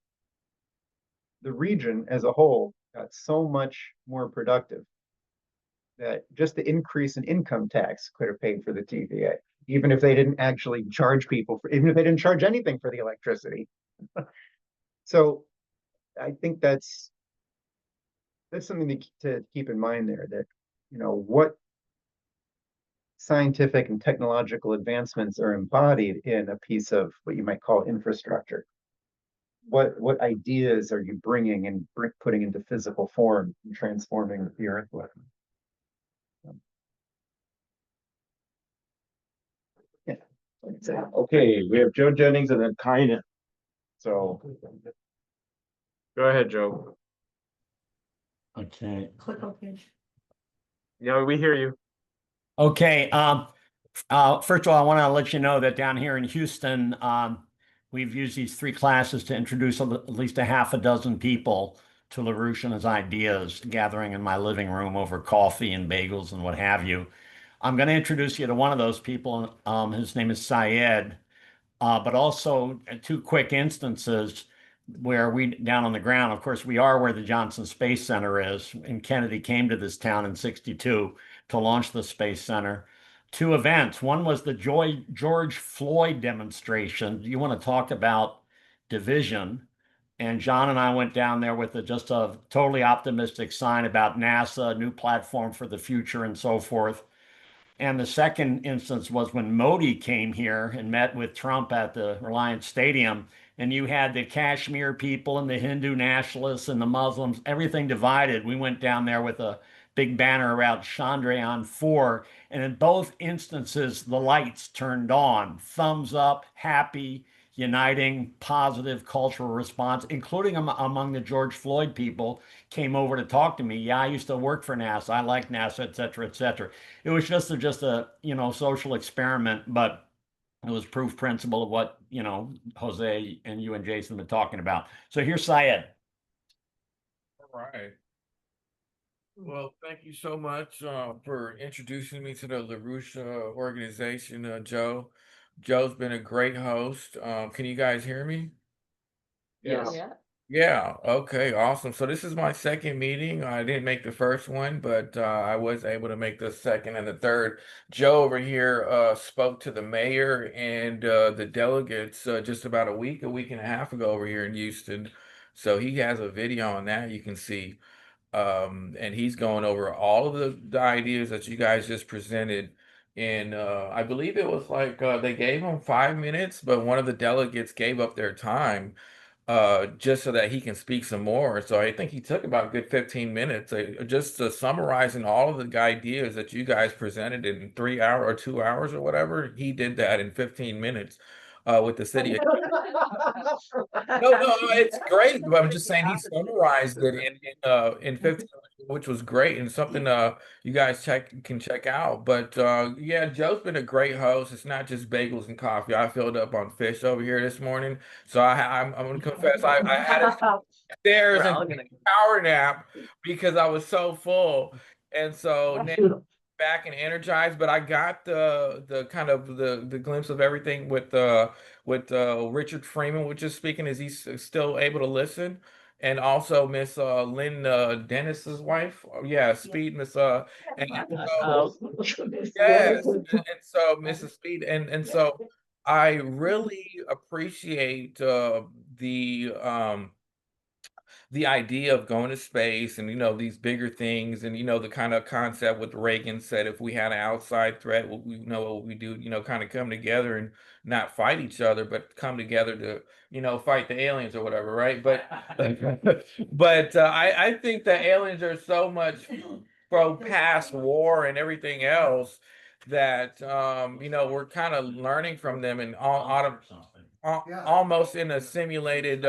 the region as a whole got so much more productive that just the increase in income tax could have paid for the TVA, even if they didn't actually charge people even if they didn't charge anything for the electricity. So I think that's something to keep in mind there, that what scientific and technological advancements are embodied in a piece of what you might call infrastructure. What ideas are you bringing and putting into physical form and transforming the earth with? Yeah. Okay, we have Joe Jennings and then Kynan. So go ahead, Joe. Okay. Click OK. Yeah, we hear you. Okay. First of all, I want to let you know that down here in Houston, we've used these 3 classes to introduce at least a half a dozen people to LaRouche and his ideas, gathering in my living room over coffee and bagels and what have you. I'm going to introduce you to one of those people. His name is Syed. but also two quick instances where we down on the ground, of course, we are where the Johnson Space Center is, and Kennedy came to this town in 62 to launch the Space Center. Two events. One was the George Floyd demonstration. You want to talk about division. And John and I went down there with just a totally optimistic sign about NASA, new platform for the future, and so forth. And the second instance was when Modi came here and met with Trump at the Reliance Stadium, and you had the Kashmir people and the Hindu nationalists and the Muslims, everything divided. We went down there with a big banner around Chandrayaan 4, and in both instances, the lights turned on. Thumbs up, happy, uniting, positive cultural response, including among the George Floyd people, came over to talk to me. Yeah, I used to work for NASA. I like NASA, et cetera, et cetera. It was just a social experiment, but it was proof principle of what Jose and you and Jason have been talking about. So here's Syed. All right. Well, thank you so much for introducing me to the LaRouche organization, Joe. Joe's been a great host. Can you guys hear me? Yes. Yeah. Yeah, okay, awesome. So this is my second meeting. I didn't make the first one, but I was able to make the second and the third. Joe over here spoke to the mayor and the delegates just about a week and a half ago over here in Houston. So he has a video on that you can see. And he's going over all of the ideas that you guys just presented. And I believe it was like they gave him 5 minutes, but one of the delegates gave up their time just so that he can speak some more. So I think he took about a good 15 minutes, just summarizing all of the ideas that you guys presented in 3 hours or 2 hours or whatever. He did that in 15 minutes with the city. No, it's great. But I'm just saying he summarized it in 15, which was great and something you guys can check out. But yeah, Joe's been a great host. It's not just bagels and coffee. I filled up on fish over here this morning, so I'm gonna confess I had it upstairs and took a power nap because I was so full, and so now back and energized. But I got the kind of the glimpse of everything with Richard Freeman, which is speaking. Is he still able to listen? And also Miss Lynn Dennis's wife. Yeah, Speed, Miss and so yes, and so Mrs. Speed, and so I really appreciate the idea of going to space and these bigger things and the kind of concept with Reagan said if we had an outside threat we know what we do kind of come together and not fight each other but come together to fight the aliens or whatever, right? But but I think the aliens are so much pro past war and everything else that we're kind of learning from them and almost in a simulated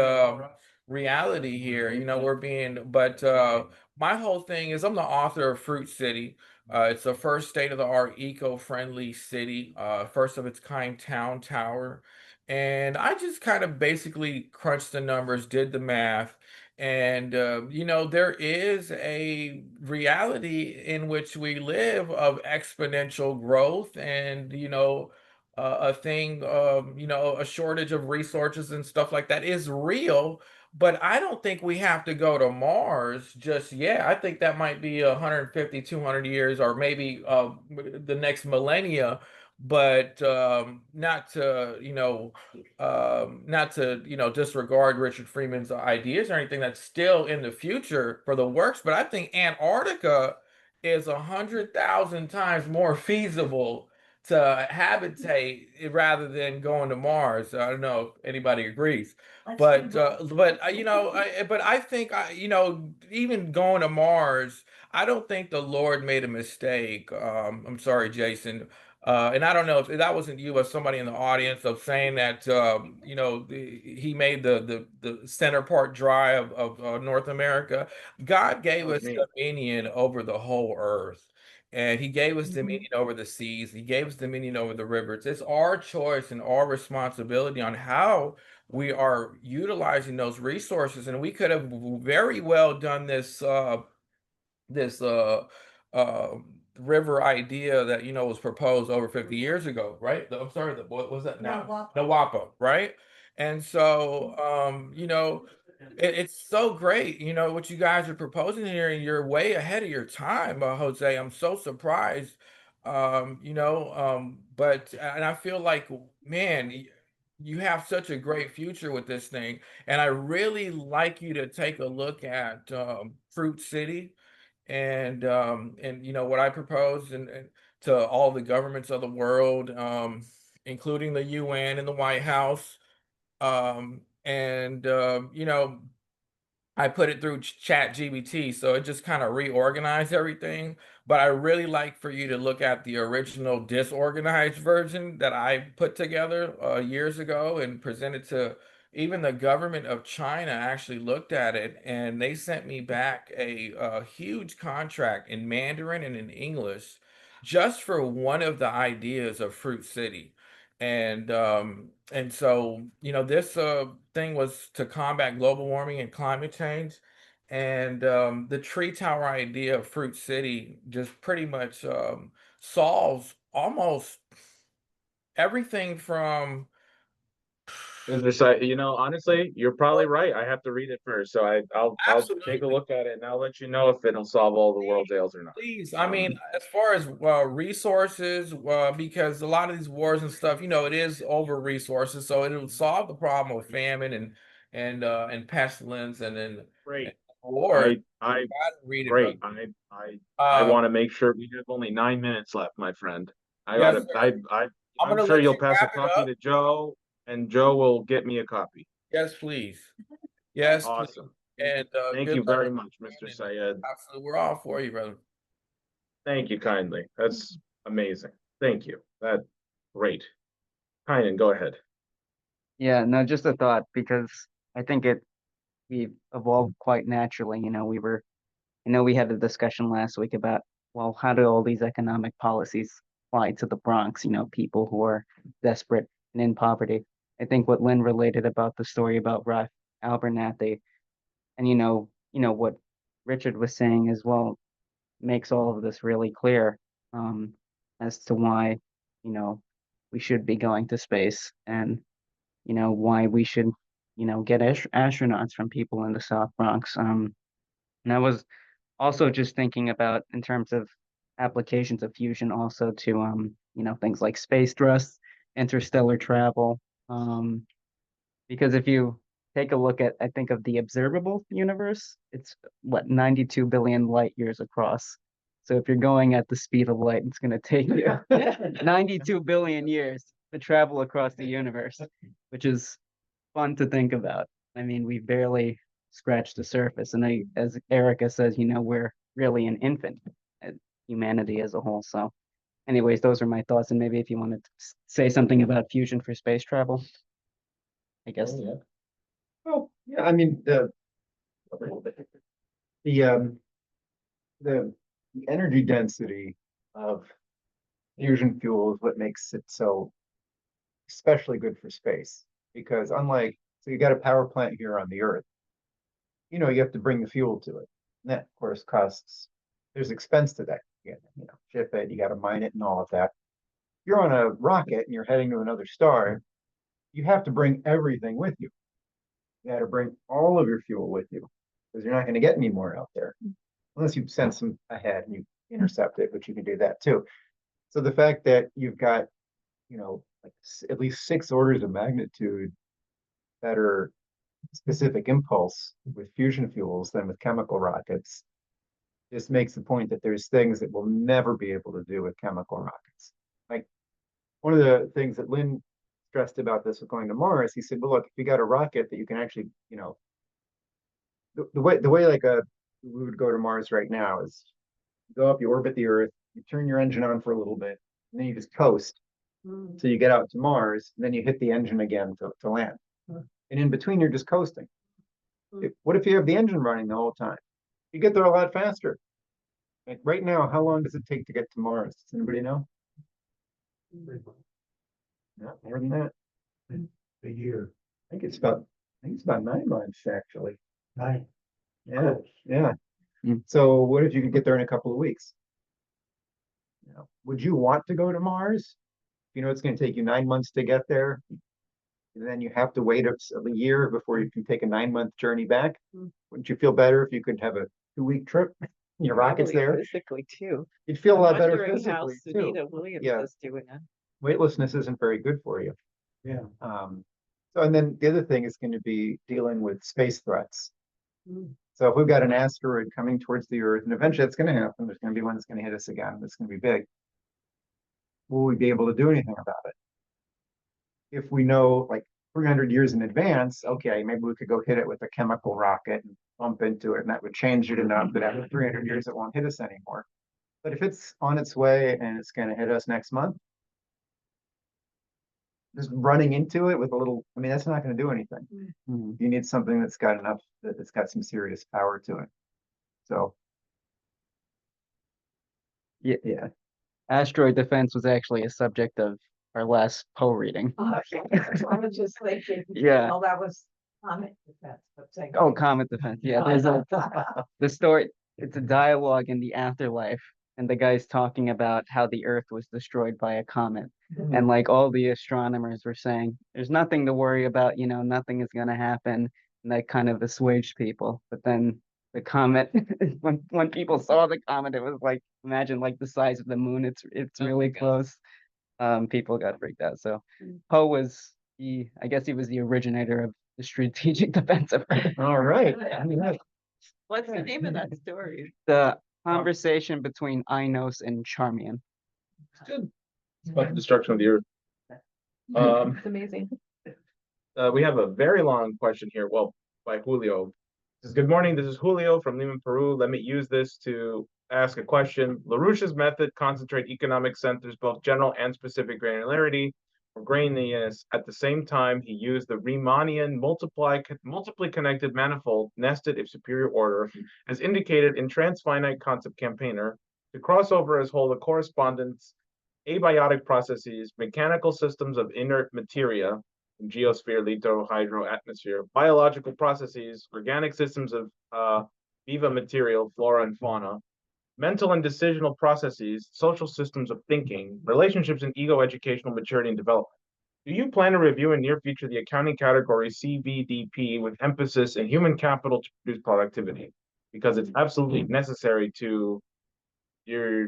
reality here. We're being, but my whole thing is I'm the author of Fruit City. It's the first state-of-the-art eco-friendly city, first of its kind town tower. And I just kind of basically crunched the numbers, did the math, and there is a reality in which we live of exponential growth and a thing a shortage of resources and stuff like that is real, but I don't think we have to go to Mars just yet. I think that might be 150, 200 years, or maybe the next millennia. But not to disregard Richard Freeman's ideas or anything. That's still in the future for the works. But I think Antarctica is 100,000 times more feasible to habitate rather than going to Mars. I don't know if anybody agrees, but but I think even going to Mars, I don't think the Lord made a mistake. I'm sorry, Jason. And I don't know if that wasn't you or somebody in the audience of saying that he made the center part dry of North America. God gave us dominion over the whole earth. And he gave us dominion over the seas. He gave us dominion over the rivers. It's our choice and our responsibility on how we are utilizing those resources. And we could have very well done this uh, river idea that, was proposed over 50 years ago, right? I'm sorry, what was that now? The WAPA, right? And so, it's so great, what you guys are proposing here, and you're way ahead of your time, Jose. I'm so surprised. But and I feel like, man, you have such a great future with this thing, and I really like you to take a look at Fruit City, and what I propose, and to all the governments of the world, including the UN and the White House, and I put it through Chat GBT, so it just kind of reorganized everything. But I really like for you to look at the original disorganized version that I put together years ago and presented to even the government of China. Actually looked at it, and they sent me back a huge contract in Mandarin and in English just for one of the ideas of Fruit City. And so, this thing was to combat global warming and climate change. And the tree tower idea of Fruit City just pretty much solves almost everything from. Honestly, you're probably right. I have to read it first, so I'll take a look at it, and I'll let you know if it'll solve all the world's ails or not. Please, I mean, as far as resources, because a lot of these wars and stuff, it is over resources, so it'll solve the problem of famine and pestilence, and then Great. war. I Gotta read it, great. brother. I want to make sure we have only 9 minutes left, my friend. Yes, sir. I'm I'm gonna sure let you'll you pass a wrap it copy up. to Joe, and Joe will get me a copy. Yes, please. Yes, please. Awesome. And Thank good you luck very with much, your Mr. plan, and Syed. absolutely, we're all for you, brother. Thank you kindly. That's amazing. Thank you. That great. Kynan, go ahead. Yeah, no, just a thought, because I think we evolved quite naturally. I know we had a discussion last week about, well, how do all these economic policies apply to the Bronx, people who are desperate and in poverty. I think what Lynn related about the story about Ralph Abernathy, and what Richard was saying as well, makes all of this really clear, as to why, you know, we should be going to space, and why we should, get astronauts from people in the South Bronx. And I was also just thinking about, in terms of applications of fusion, also to things like space thrust, interstellar travel. Because if you take a look at, I think, of the observable universe, it's what, 92 billion light years across. So if you're going at the speed of light, it's going to take you 92 billion years to travel across the universe, which is fun to think about. I mean, we barely scratched the surface. And as Erica says, we're really an infant, humanity as a whole. So anyways, those are my thoughts. And maybe if you wanted to say something about fusion for space travel, I guess. Oh, yeah. Well, yeah, I mean, the um the energy density of fusion fuel is what makes it so especially good for space. Because so you got a power plant here on the Earth, you have to bring the fuel to it. And that, of course, there's expense to that. Ship it, you got to mine it and all of that. If you're on a rocket and you're heading to another star, you have to bring everything with you. You got to bring all of your fuel with you, because you're not going to get any more out there unless you send some ahead and you intercept it, but you can do that too. So the fact that you've got, like at least 6 orders of magnitude better specific impulse with fusion fuels than with chemical rockets just makes the point that there's things that we'll never be able to do with chemical rockets. Like, one of the things that Lynn stressed about this with going to Mars, he said, well, look, if you got a rocket that you can actually, the way like we would go to Mars right now is you go up, you orbit the Earth, you turn your engine on for a little bit, and then you just coast. So you get out to Mars, and then you hit the engine again to land. And in between, you're just coasting. What if you have the engine running the whole time? You get there a lot faster. Like right now, how long does it take to get to Mars? Does anybody know? Not more than that. A year. I think it's about 9 months actually. 9. Yeah, Close. yeah. So what if you could get there in a couple of weeks? You know, would you want to go to Mars? You know, it's going to take you 9 months to get there. And then you have to wait a year before you can take a 9-month journey back. Wouldn't you feel better if you could have a 2-week trip? Your rocket's Probably there. physically too. You'd feel a lot I'm better wondering how physically too. Sunita Williams Yeah. is doing it. Weightlessness isn't very good for you. Yeah. So, and then the other thing is going to be dealing with space threats. So if we've got an asteroid coming towards the Earth, and eventually it's going to happen, there's going to be one that's going to hit us again, that's going to be big. Will we be able to do anything about it? If we know like 300 years in advance, okay, maybe we could go hit it with a chemical rocket and bump into it, and that would change it enough that after 300 years it won't hit us anymore. But if it's on its way and it's going to hit us next month, just running into it with a little, I mean, that's not going to do anything. You need something that's got enough, that it's got some serious power to it. So, Yeah. Asteroid defense was actually a subject of our last Poe reading. I was just thinking. Yeah. Well, that was comet defense, but saying. Oh, comet defense. Yeah, there's the story. It's a dialogue in the afterlife, and the guy's talking about how the Earth was destroyed by a comet, and like all the astronomers were saying, "There's nothing to worry about. You know, nothing is gonna happen," and that kind of assuaged people. But then the comet, when people saw the comet, it was like, imagine like the size of the moon. It's really close. People got freaked out. So Poe was I guess he was the originator of the strategic defense of Earth. all right. What's the name of that story? The conversation between Ainos and Charmian. Good. It's about the destruction of the Earth. It's amazing. We have a very long question here. Well, by Julio. It says, good morning. This is Julio from Lima, Peru. Let me use this to ask a question. LaRouche's method concentrate economic centers, both general and specific granularity or graininess. At the same time, he used the Riemannian multiply connected manifold nested if superior order, as indicated in transfinite concept campaigner, to cross over as whole the correspondence abiotic processes, mechanical systems of inert materia, geosphere, litho, hydro, atmosphere, biological processes, organic systems of viva material, flora and fauna, mental and decisional processes, social systems of thinking, relationships in ego, educational maturity and development. Do you plan to review in near future the accounting category CVDP with emphasis in human capital to produce productivity? Because it's absolutely necessary to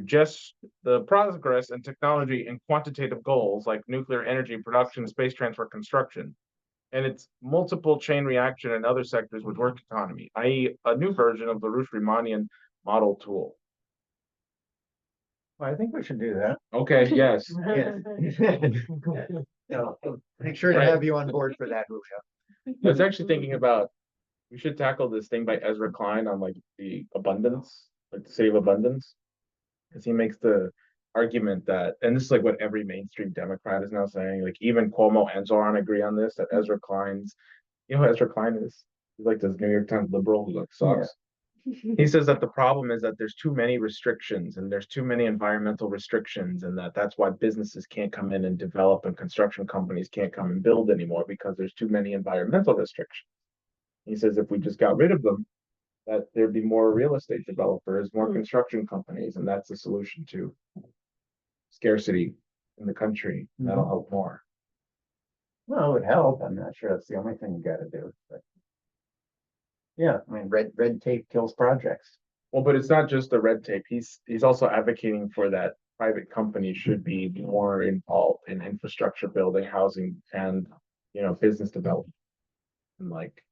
just the progress and technology and quantitative goals like nuclear energy production, space transfer, construction, and its multiple chain reaction in other sectors with work economy, i.e. a new version of the Riemannian model tool. Well, I think we should do that. Okay, yes. No, make sure to have you on board for that, Julio. I was actually thinking about, we should tackle this thing by Ezra Klein on like the abundance, like the city of abundance. Because he makes the argument that, and this is like what every mainstream Democrat is now saying, like even Cuomo and Zoran agree on this, that Ezra Klein's, you know who Ezra Klein is? He's like this New York Times liberal who like sucks. He says that the problem is that there's too many restrictions and there's too many environmental restrictions, and that's why businesses can't come in and develop and construction companies can't come and build anymore because there's too many environmental restrictions. He says if we just got rid of them, that there'd be more real estate developers, more construction companies, and that's the solution to scarcity in the country. That'll help more. Well, it would help. I'm not sure that's the only thing you got to do, but yeah, I mean, red tape kills projects. Well, but it's not just the red tape. He's also advocating for that private companies should be more involved in infrastructure building, housing, and business development. And like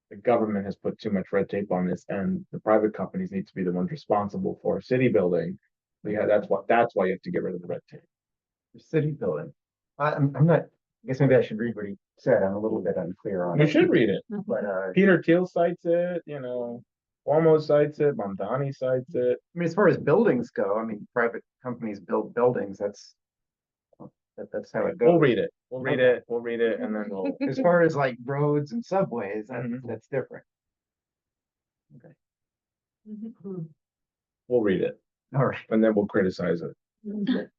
the government has put too much red tape on this, and the private companies need to be the ones responsible for city building. But yeah, that's why you have to get rid of the red tape. For city building. I'm not. I guess maybe I should read what he said. I'm a little bit unclear on You it. should read it. But Peter Thiel cites it. Cuomo cites it. Mamdani cites it. I mean, as far as buildings go, I mean, private companies build buildings. That's how it goes. We'll read it. We'll read it. We'll read it, and then we'll. As far as like roads and subways, that's different. Okay. We'll read it. All right. And then we'll criticize it.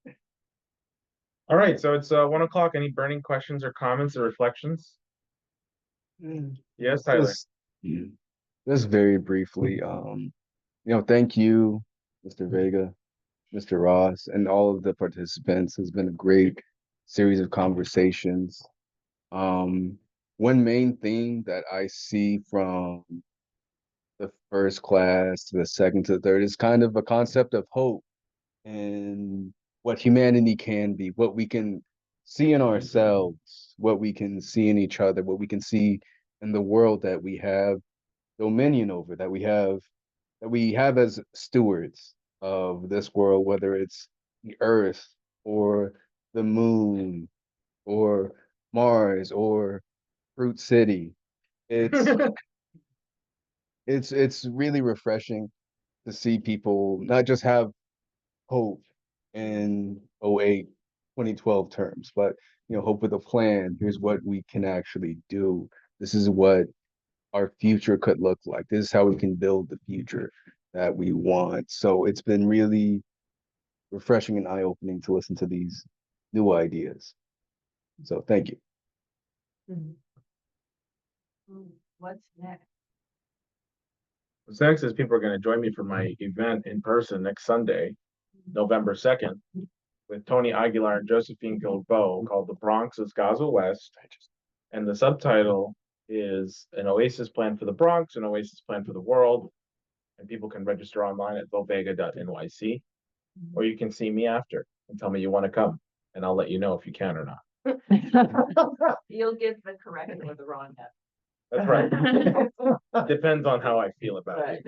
All right. So it's 1 o'clock. Any burning questions or comments or reflections? Yes, Tyler. Just very briefly, thank you, Mr. Vega, Mr. Ross, and all of the participants. It's been a great series of conversations. One main thing that I see from the first class to the second to the third is kind of a concept of hope and what humanity can be, what we can see in ourselves, what we can see in each other, what we can see in the world that we have dominion over, that we have as stewards of this world, whether it's the earth or the moon or Mars or Fruit City. It's it's really refreshing to see people not just have hope in '08, 2012 terms, but hope with a plan. Here's what we can actually do. This is what our future could look like. This is how we can build the future that we want. So it's been really refreshing and eye-opening to listen to these new ideas. So thank you. What's next? What's next is people are going to join me for my event in person next Sunday, November 2nd, with Tony Aguilar and Josephine Gilbo, called The Bronx is Gaza West. And the subtitle is An Oasis Plan for the Bronx, an Oasis Plan for the World. And people can register online at vega.nyc, or you can see me after and tell me you want to come, and I'll let you know if you can or not. You'll give the correct or the wrong answer. That's right. Depends on how I feel about it.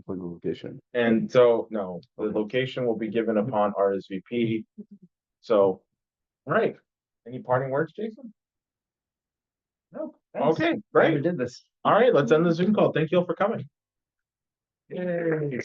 Location. And so, no, the location will be given upon RSVP. So, all right. Any parting words, Jason? No. Okay, great. We did this. All right, let's end the Zoom call. Thank you all for coming. Yay.